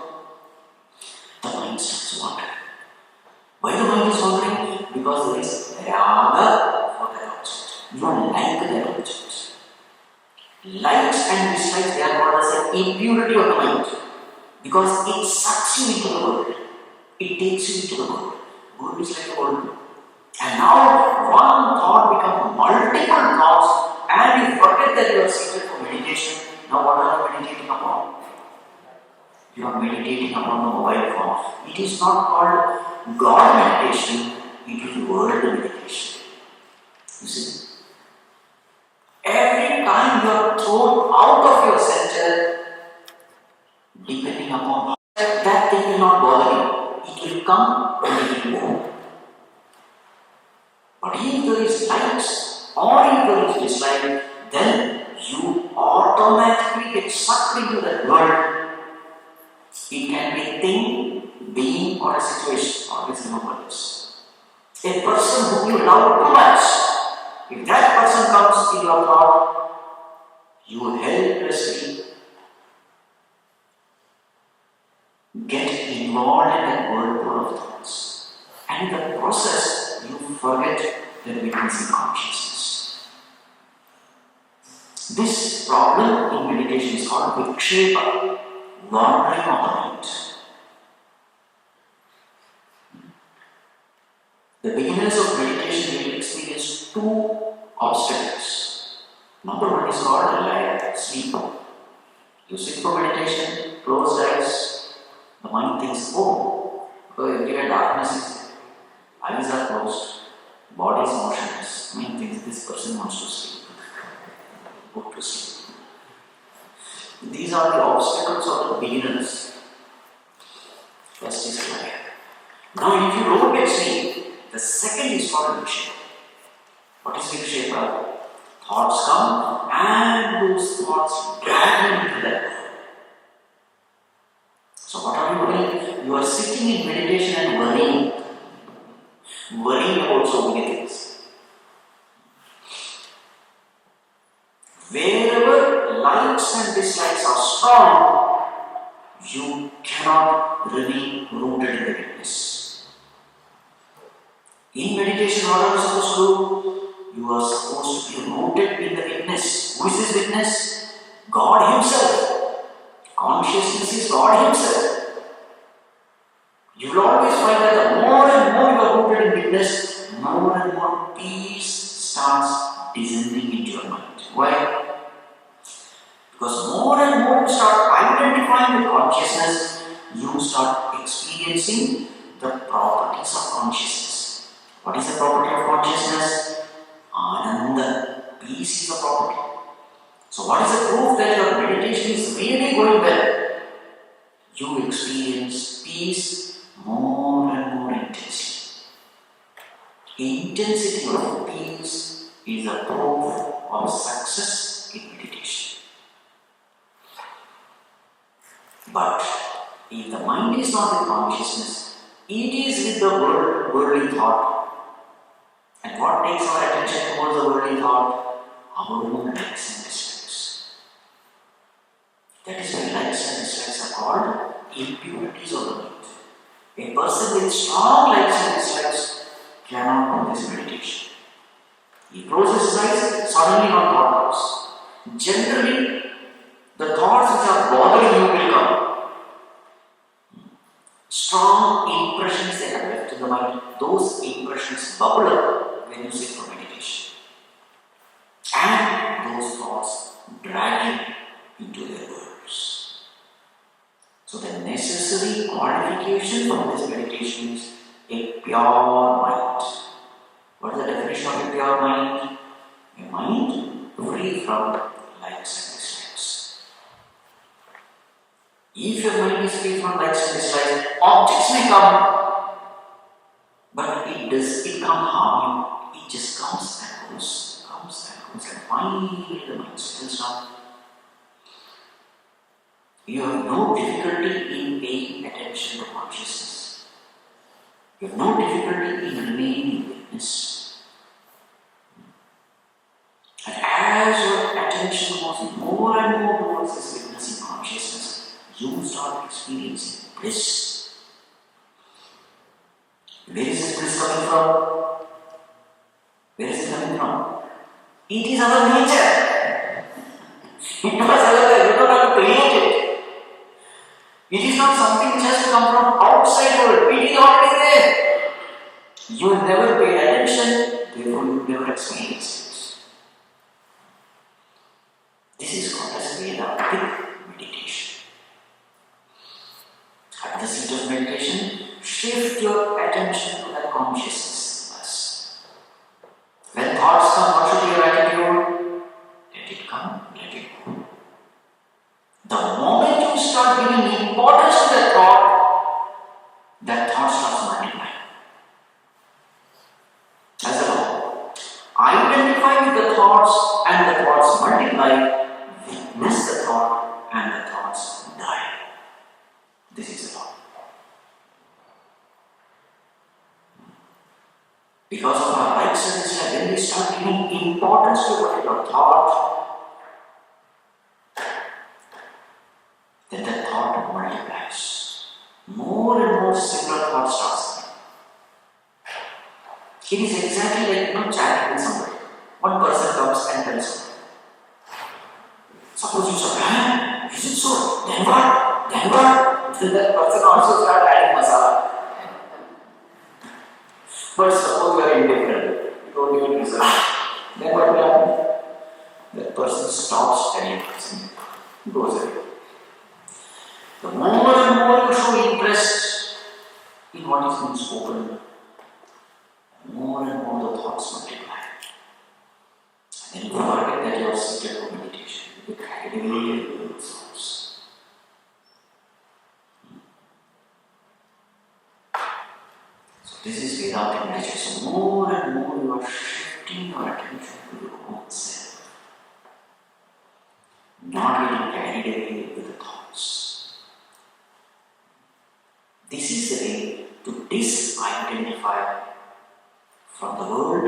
A: The mind starts wandering. Why the mind is wandering? Because there is raga for that object. You don't like that object. Likes and dislikes, they are called as an impurity of the mind. Because it sucks you into the world. It takes you into the world. The world is like a whirlpool. And now one thought becomes multiple thoughts, and you forget that you are seated for meditation. Now what are you meditating upon? You are meditating upon the mobile phone. It is not called God meditation, it is world meditation. You see? Every time you are thrown out of your center, depending upon that thing will not bother you. It will come and it will go. But if there is likes or if there is dislike, then you automatically get sucked into that world. It can be a thing, being, or a situation. Always remember this. A person whom you love too much, if that person comes in your thought, you helplessly involved in that whirlpool of thoughts. And in the process, you forget the witnessing consciousness. This problem in meditation is called vikshepa, wandering of the mind. The beginners of meditation will experience two obstacles. Number one is called sleep. You sit for meditation, closed eyes, the mind thinks, oh, everywhere darkness is there. Eyes are closed, body is motionless. Mind thinks this person wants to sleep. Go to sleep. These are the obstacles of the beginners. First is clear. Now, if you don't get sleep, the second is called vikshepa. What is vikshepa? Thoughts come and those thoughts drag you into that world. So what are you doing? You are sitting in meditation and worrying about so many things. Wherever likes and dislikes are strong, you cannot remain rooted in the witness. In meditation, what are you supposed to do? You are supposed to be rooted in the witness. Who is this witness? God Himself. Consciousness is God Himself. You will always find that the more and more you are rooted in witness, more and more peace starts descending into your mind. Why? Because more and more you start identifying with consciousness, you start experiencing the properties of consciousness. What is the property of consciousness? Ananda. Peace is a property. So what is the proof that your meditation is really going well? You experience peace more and more intensely. Intensity of peace is a proof of success in meditation. But if the mind is not with consciousness, it is with the worldly thought. And what takes our attention towards the worldly thought? Our own likes and dislikes. That is why likes and dislikes are called impurities of the mind. A person with strong likes and dislikes cannot do this meditation. He closes his eyes, suddenly no thought comes. Generally, the thoughts which are bothering you will come. Strong impressions they have left in the mind. Those impressions bubble up when you sit for meditation. And those thoughts drag you into their worlds. So the necessary qualification for this meditation is a pure mind. What is the definition of a pure mind? A mind free from likes and dislikes. If your mind is free from likes and dislikes, objects may come, but it can't harm you. It just comes and goes, and finally the mind settles down. You have no difficulty in paying attention to consciousness. You have no difficulty in remaining witness. And as your attention goes more and more towards this witnessing consciousness, you start experiencing bliss. Where is this bliss coming from? Where is it coming from? It is our nature. It was our nature. You don't have to create it. It is not something which has to come from outside world. It is already there. You never paid attention, therefore you never experienced it. This is called as Vedantic meditation. At the seat of meditation, shift your attention to that consciousness. When thoughts come, what should be your attitude? Let it come, let it go. The moment you start giving importance to that thought starts multiplying. As a law, identify with the thoughts and the thoughts multiply, witness the thought and the thoughts die. This is the law. Because of our likes and dislikes, when we start giving importance to a particular thought, then the thought multiplies. More more and more similar thoughts starts. It is exactly like chatting with somebody. One person comes and tells you. Suppose you say, is it so? Then what? Then what? Then that person also starts adding masala. But suppose you are indifferent, you don't even listen. Then what will happen? That person stops telling you, goes away. The more and more you show interest in what is being spoken, more and more the thoughts multiply. And then you forget that you are seated for meditation. You get carried away with those thoughts. So this is Vedanta meditation. So more and more you are shifting your attention to your own self. Not getting carried away with the thoughts. This is the way to disidentify from the world,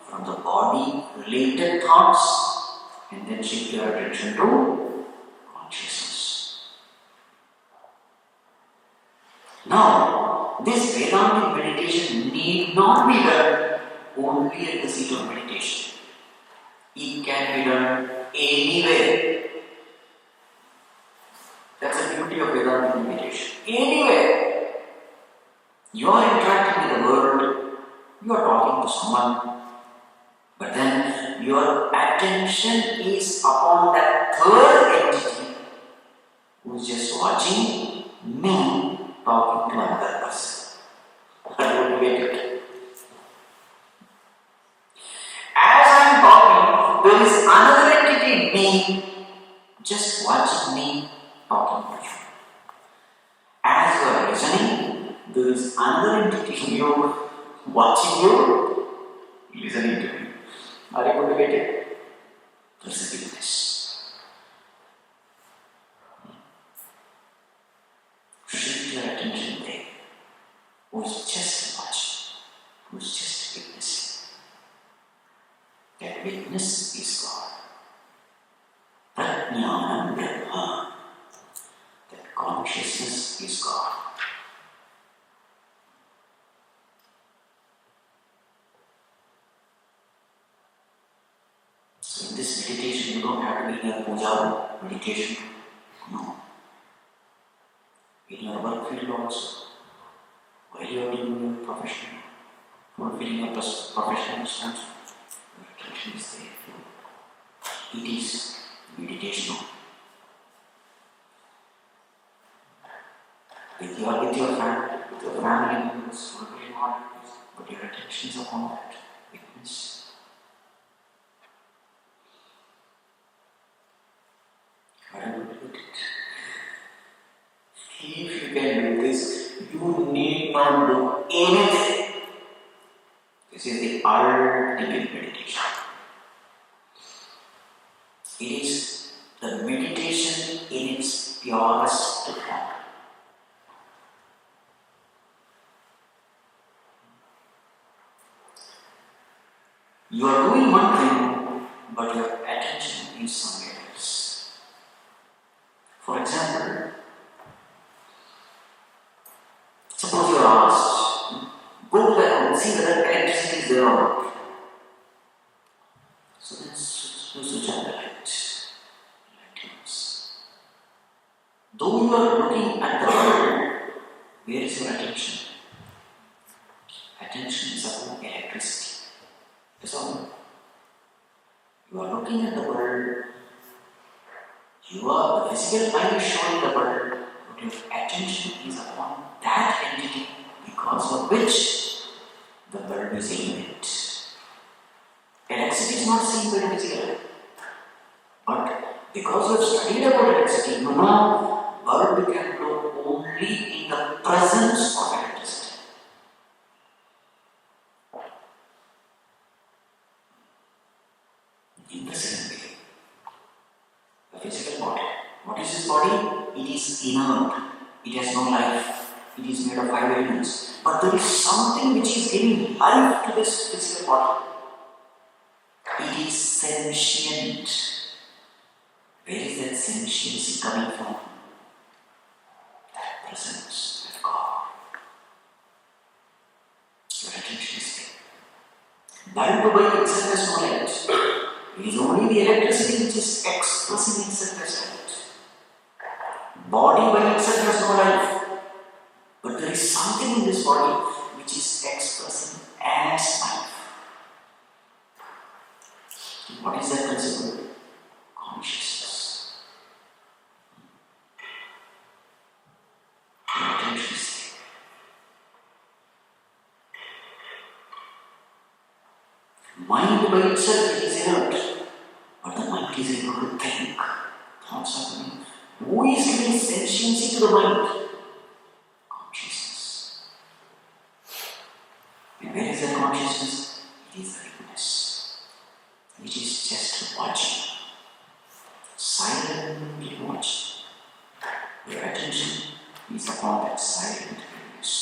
A: from the body-related thoughts, and then shift your attention to consciousness. Now, this Vedantic meditation need not be done only at the seat of meditation. It can be done anywhere. That's the beauty of Vedantic meditation. Anywhere. You are interacting with the world, you are talking to someone, but then your attention is upon that third entity who is just watching me talking to another person. I don't get it. As I am talking, there is another entity, me, just watching me talking to you. As you are listening, there is another entity in you watching you, listening to you. Are you going to get it? There's a difference. Shift your attention there. Who's just watching, who's just witnessing. That witness is God. That jnanam brahma. That consciousness is God. So in this meditation, you don't have to be in a puja meditation. No. In your work field also, while you are doing your profession, fulfilling your professional responsibility, your attention is there. It is meditational. With your family members, fulfilling all this, but your attention is upon that witness. If you can do this, you need not do anything. This is the ultimate meditation. It is the meditation in its purest form. You are doing one thing, but your attention is somewhere else. For example, suppose you are asked, go to that room, see whether electricity is there or not. So then you switch on the light. Though you are looking at the world, where is your attention? Attention is upon electricity. That's all. You are looking at the world. The physical eye is showing the world, but your attention is upon that entity because of which the world is illuminated. Electricity is not seen by the physical eye. But because you have studied about electricity, you know bulb can glow only in the presence of electricity. In the same way, the physical body. What is this body? It is inert. It has no life. It is made of 5 elements. But there is something which is giving life to this physical body. It is sentient. Where is that sentiency coming from? presence of God. Your attention is there. Bulb by itself has no light. It is only the electricity which is expressing itself as light. Body by itself has no life. But there is something in this body which is expressing as life. What is that principle? Consciousness. Your attention is there. Mind by itself is inert, but the mind is able to think. Thoughts are coming. Who is giving sentiency to the mind? Consciousness. And where is that consciousness? It is the witness, which is just watching, silently watching. Your attention is upon that silent witness.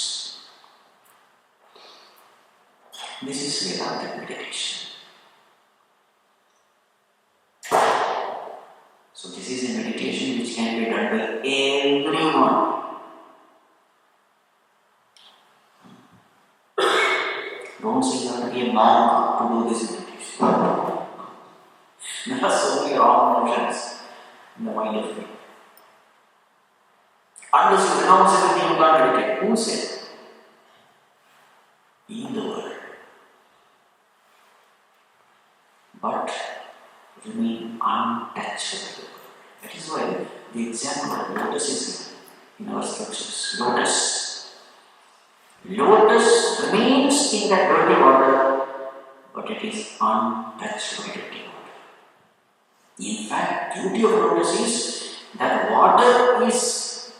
A: This is Vedanta meditation. So this is a meditation which can be done by everyone. Don't say you have to be a monk to do this meditation. There are so many wrong notions in the mind of people. Unless you renounce everything, you can't meditate. Who said? In the world. But remain untouchable. That is why the example of lotus is in our scriptures. Lotus remains in that dirty water, but it is untouchable dirty water. In fact, the beauty of lotus is that water is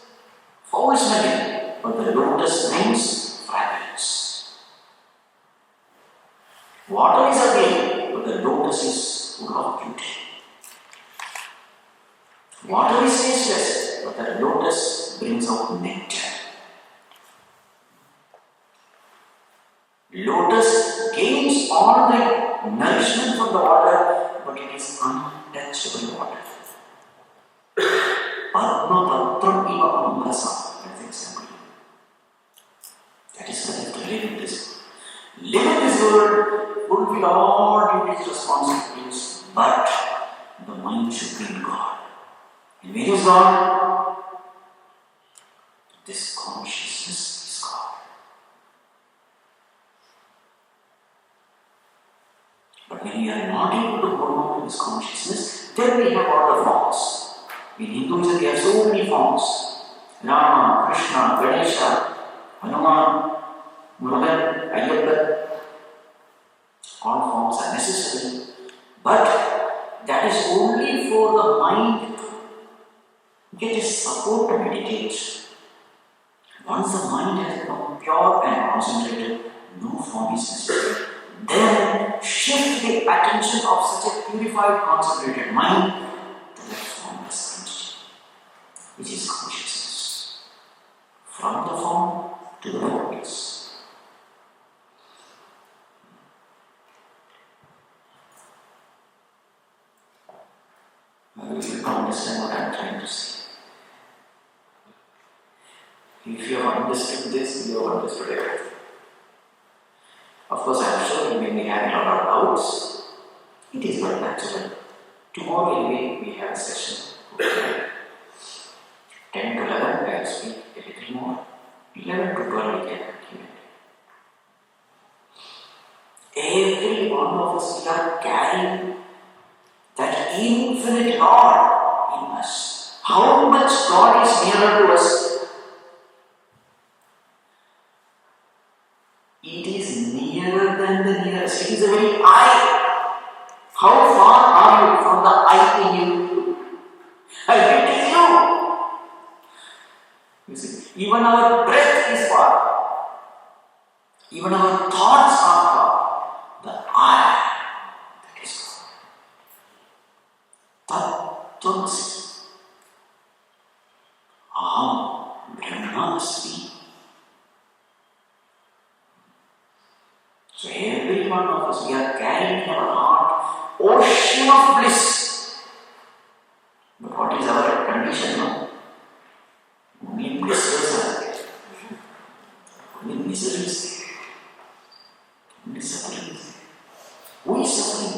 A: foul smelling, but the lotus remains fragrance. Water is ugly, but the lotus is full of beauty. Water is tasteless, but the lotus brings out nectar. Lotus gains all the nourishment from the water, but it is untouchable water. Padma patram iva ambrasa. That's the example. That is why you have to live in this world. Live in this world, fulfill all duties, responsibilities, but the mind should be in God. And where is God? This consciousness is God. But when we are not able to hold on to this consciousness, then we have all the forms. In Hinduism, we have so many forms. Rama, Krishna, Ganesha, Hanuman, Murugan, Ayyappa. All forms are necessary. But that is only for the mind to get a support to meditate. Once the mind has become pure and concentrated, no form is necessary. Then shift the attention of such a purified, concentrated mind to that formless entity, which is consciousness. From the form to the formless. Maybe you can understand what I am trying to say. If you have understood this, you have understood everything. Of course, I am sure you may be having a lot of doubts. It is very natural. Tomorrow we have a session. 10 to 11, I will speak a little more. 11 to 12, we can continue. Every one of us, we are carrying that infinite God in us. How much God is nearer to us? It is nearer than the nearest. It is the very eye. How far are you from the eye in you? And it is you. You see, even our breath is far. Even our thoughts are far. The eye, that is God. Tat Tvam Asi. Aham Brahmasmi. So every one of us, we are carrying in our heart ocean of bliss. But what is our condition now? Only blissful misery is there. Only suffering is there. Who is suffering?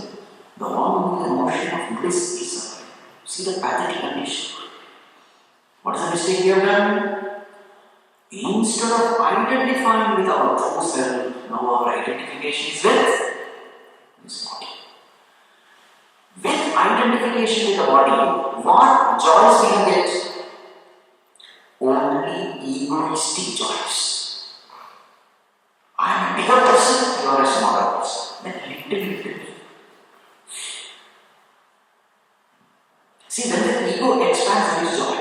A: The one who is emotion of bliss is suffering. See the pathetic condition. What is the mistake we have done? Instead of identifying with our true self, now our identification is with this body. With identification with the body, what joys will you get? Only egoistic joys. I am a bigger person, you are a smaller person. Then little. See, when the ego expands, there is joy.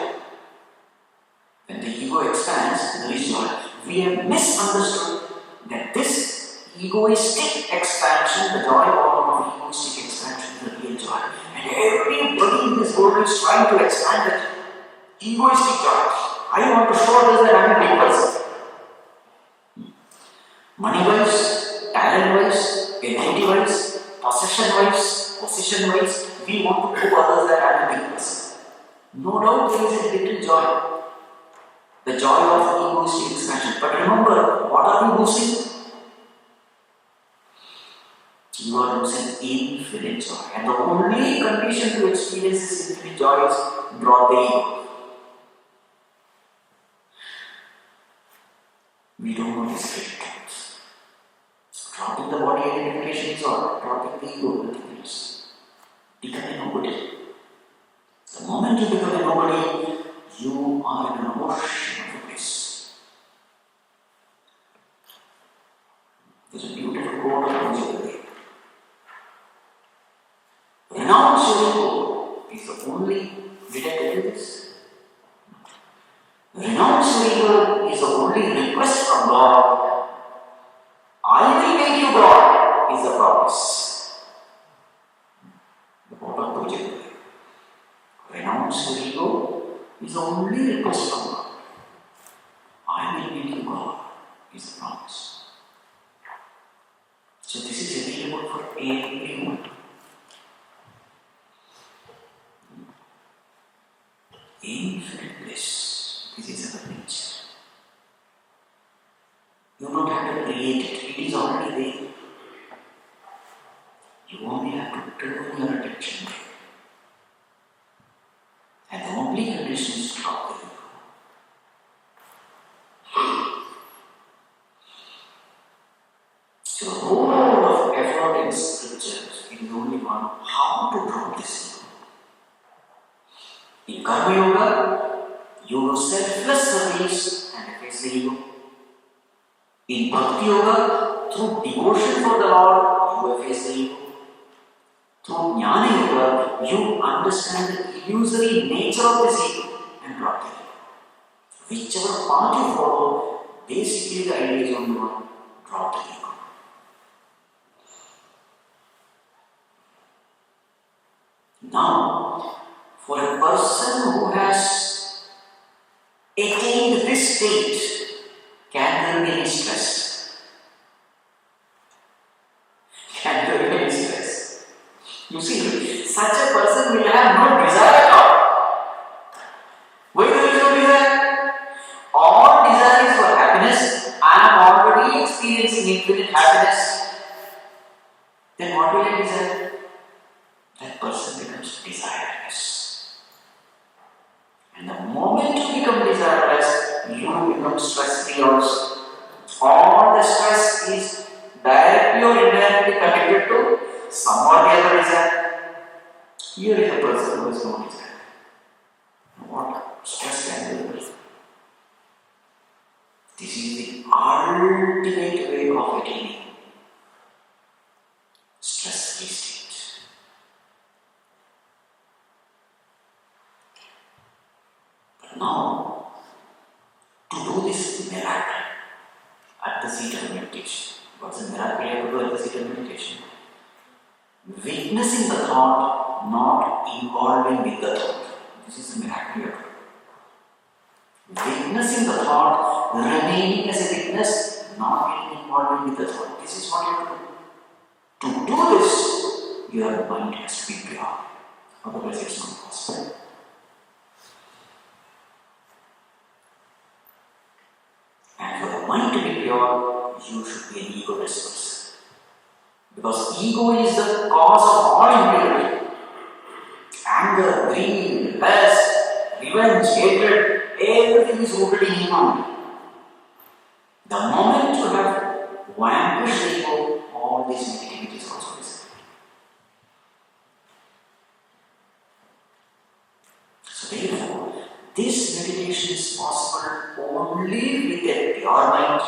A: When the ego expands, there is joy. We have misunderstood that this egoistic expansion, the joy of egoistic expansion, is the real joy. And everybody in this world is trying to expand that egoistic joy. I want to show others that I am a big person. Money-wise, talent-wise, ability-wise, possession-wise, we want to prove others that I am a big person. No doubt there is a little joy. The joy of egoistic expansion. But remember, what are you losing? You are losing infinite joy. And the only condition to experience this infinite joy is drop the ego. We don't know this great truth. Dropping the body identification is all. Dropping the ego, nothing else. Become a nobody. The moment you become a nobody, you are in an ocean of bliss. There's a beautiful quote of Bhagavad Gita. Renounce your ego is the only. Did I tell you this? Renounce your ego is the only request from God. I will make you God is the promise. The quote of Bhagavad Gita. Renounce your ego is the only request from God. I will make you God is the promise. So this is available for everyone. Infinite bliss. This is our nature. You don't have to create it. It is already there. You only have to turn your attention there. And the only condition is to drop the ego. So the whole of effort in scriptures is only one, how to drop this ego. In Karma Yoga, you do selfless service and efface the ego. In Bhakti Yoga, through devotion for the Lord, you efface the ego. Through Jnana Yoga, you understand the illusory nature of this ego and drop the ego. Whichever path you follow, basically the idea is only one, drop the ego. Now, for a person who has attained this state, can there be any stress? Can there be any stress? You see, such a person will have no desire at all. Why there is no desire? All desire is for happiness. I am already experiencing infinite happiness. Then what will I desire? That person becomes desireless. And the moment you become desireless, you become stress-free also. All the stress is directly or indirectly connected to some or the other desire. Here is a person who has no desire. What stress can do? This is the ultimate way of attaining stress-free state. But now, to do this miracle at the seat of meditation, what's the miracle you have to do at the seat of meditation? Witnessing the thought, not involving with the thought. This is the miracle you have to do. Witnessing the thought, remaining as a witness, not getting involved with the thought. This is what you have to do. To do this, your mind has to be pure. Otherwise, it's not possible. And for the the mind to be pure, you should be an egoless person. Because ego is the cause of all impurity. Anger, greed, lust, revenge, hatred, everything is rooted in ego. The moment you have vanquished the ego, all these negativities also disappear. So therefore, this meditation is possible only with a pure mind.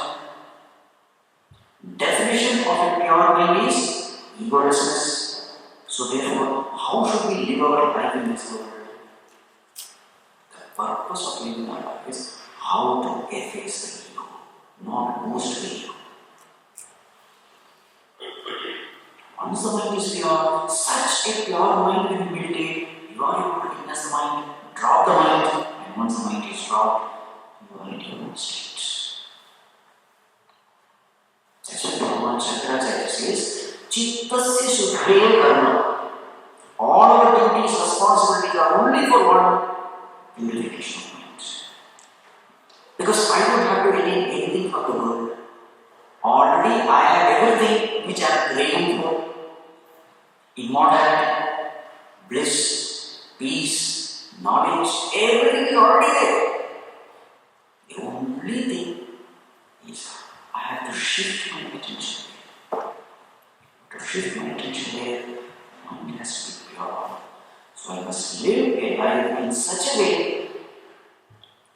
A: Definition of a pure mind is egolessness. So therefore, how should we live our life in this world? The purpose of living our life is how to efface the ego, not boost the ego. Once the mind is pure, such a pure mind when you meditate, you are able to witness the mind, drop the mind, and once the mind is dropped, you are in your own state. That's why Bhagavan Shankaracharya says, Chittasya Shuddhaya Karma. All our duties, responsibilities are only for one, purification of mind. Because I don't have to gain anything from the world. Already I have everything which I am craving for. Immortality, bliss, peace, knowledge, everything is already there. The only thing is I have to shift my attention there. To shift my attention there, mind has to be pure. So I must live a life in such a way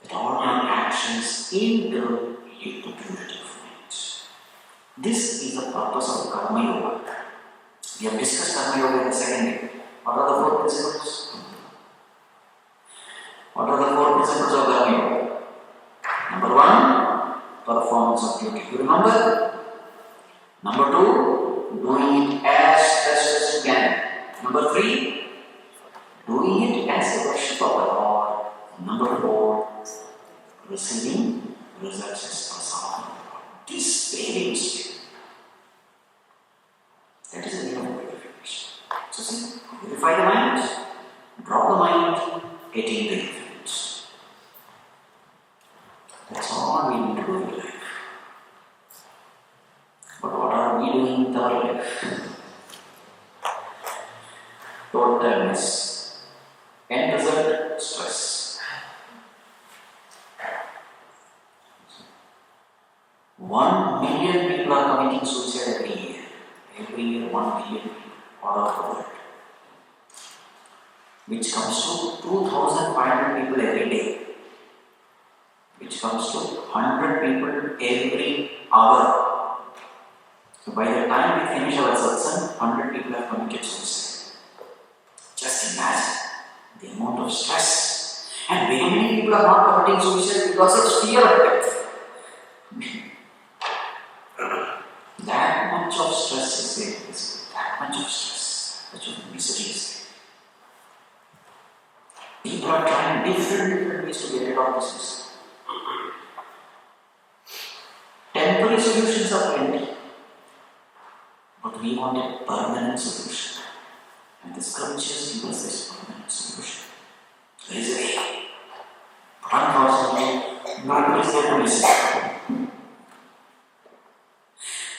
A: that all my actions in turn lead to purity of mind. This is the purpose of Karma Yoga. We have discussed Karma Yoga in the second day. What are the four principles? What are the four principles of Karma Yoga? Number one, performance of duty. You remember? Number two, doing it as best as you can. Number three, doing it as a worship of the Lord. Number four, receiving results as prasadam. This very mistake. That is the name of purification. So see, purify the mind, drop the mind, attain the infinite. That's all we need to do in life. But what are we doing with our life? Totalness. End result, stress. 1 million people are committing suicide every year. Every year, 1 million people all over the world. Which comes to 2,500 people every day. Which comes to 100 people every hour. So by the time we finish our satsang, 100 people have committed suicide. Just imagine the amount of stress. And very many people are not committing suicide because of fear of death. That much of stress is there. That much of stress. That much of misery is there. People are trying different ways to get rid of this misery. Temporary solutions are plenty. But we want a permanent solution. And the scriptures give us this permanent solution. There is a way. But unfortunately, nobody is there to listen.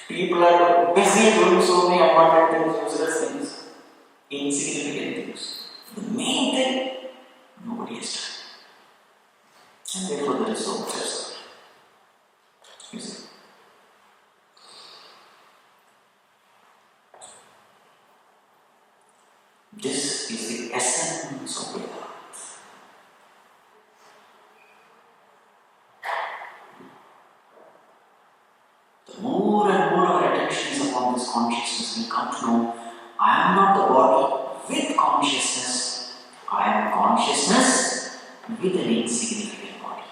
A: People are busy doing so many unwanted things, useless things, insignificant things. The main thing, nobody has done. And therefore there is so much suffering. You see? This is the essence of Vedanta. The more and more our attention is upon this consciousness, we come to know I am not the body with consciousness, I am consciousness with an insignificant body.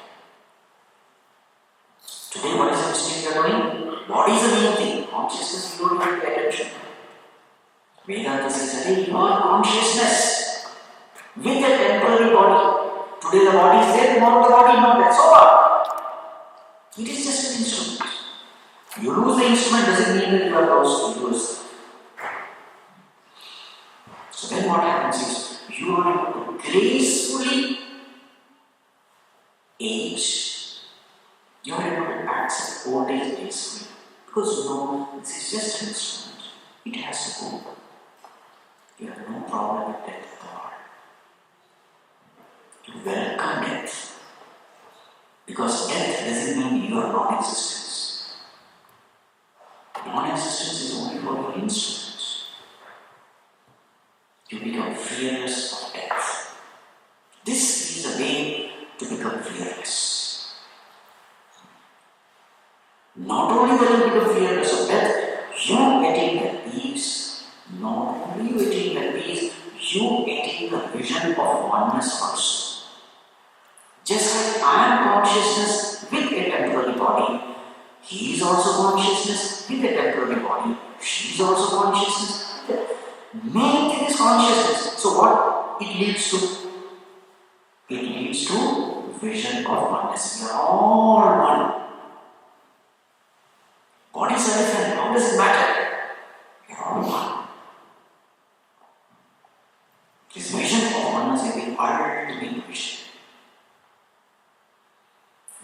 A: Today, what is the mistake we are doing? Body is the main thing, consciousness we don't even pay attention. Vedanta says, hey, you are consciousness with a temporary body. Today the body is there, tomorrow the body is not there. So what? It is just an instrument. You lose the instrument doesn't mean that you are lost to yourself. So then what happens is, you are able to gracefully age. You are able to accept old age gracefully. Because you know, this is just an instrument. It has to go. You have no problem with death at all. You welcome death. Because death doesn't mean your non-existence. Non-existence is only for your instruments. You become fearless of death. This is the way to become fearless. Not only will you become fearless of death, you attain that peace. Not only you attain that peace, you attain the vision of oneness also. Just like I am consciousness with a temporary body, he is also consciousness with a temporary body, she is also consciousness. Main thing is consciousness. So what it leads to? It leads to vision of oneness. We are all one. Bodies are different. How does it matter? We are all one. This vision of oneness is the ultimate vision.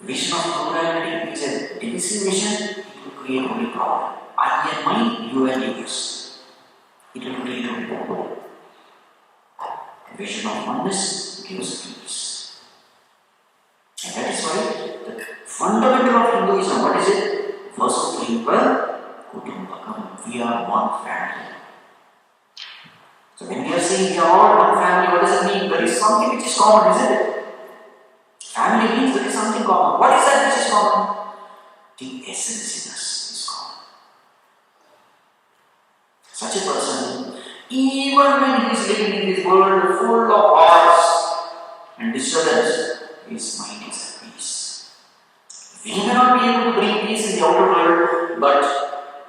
A: Vision of plurality is a divisive vision. It will create only problem. I and mine, you and yours. It will create only problem. Vision of oneness gives peace. And that is why the fundamental of Hinduism, what is it? First principle, Kutumbakam. We are one family. So when we are saying we are all one family, what does it mean? There is something which is common, isn't it? Family means there is something common. What is that which is common? The essenciness is common. Such a person, even when he is living in this world full of arts and disturbance, his mind is at peace. We may not be able to bring peace in the outer world, but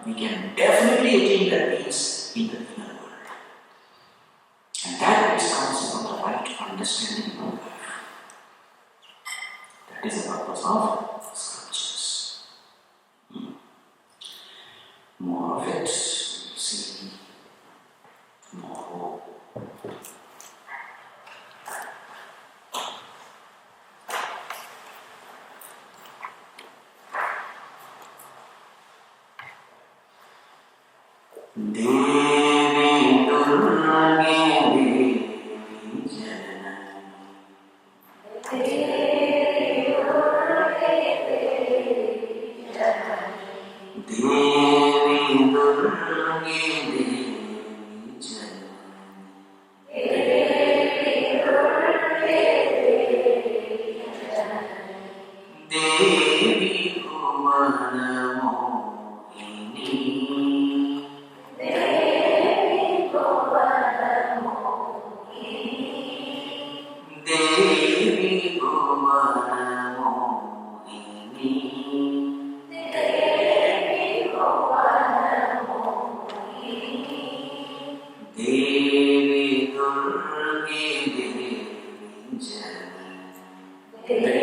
A: we can definitely attain that peace in the inner world. And that peace comes from the right understanding of life. That is the purpose of scriptures. More of it, we'll see tomorrow. Devi Durga Devi Devi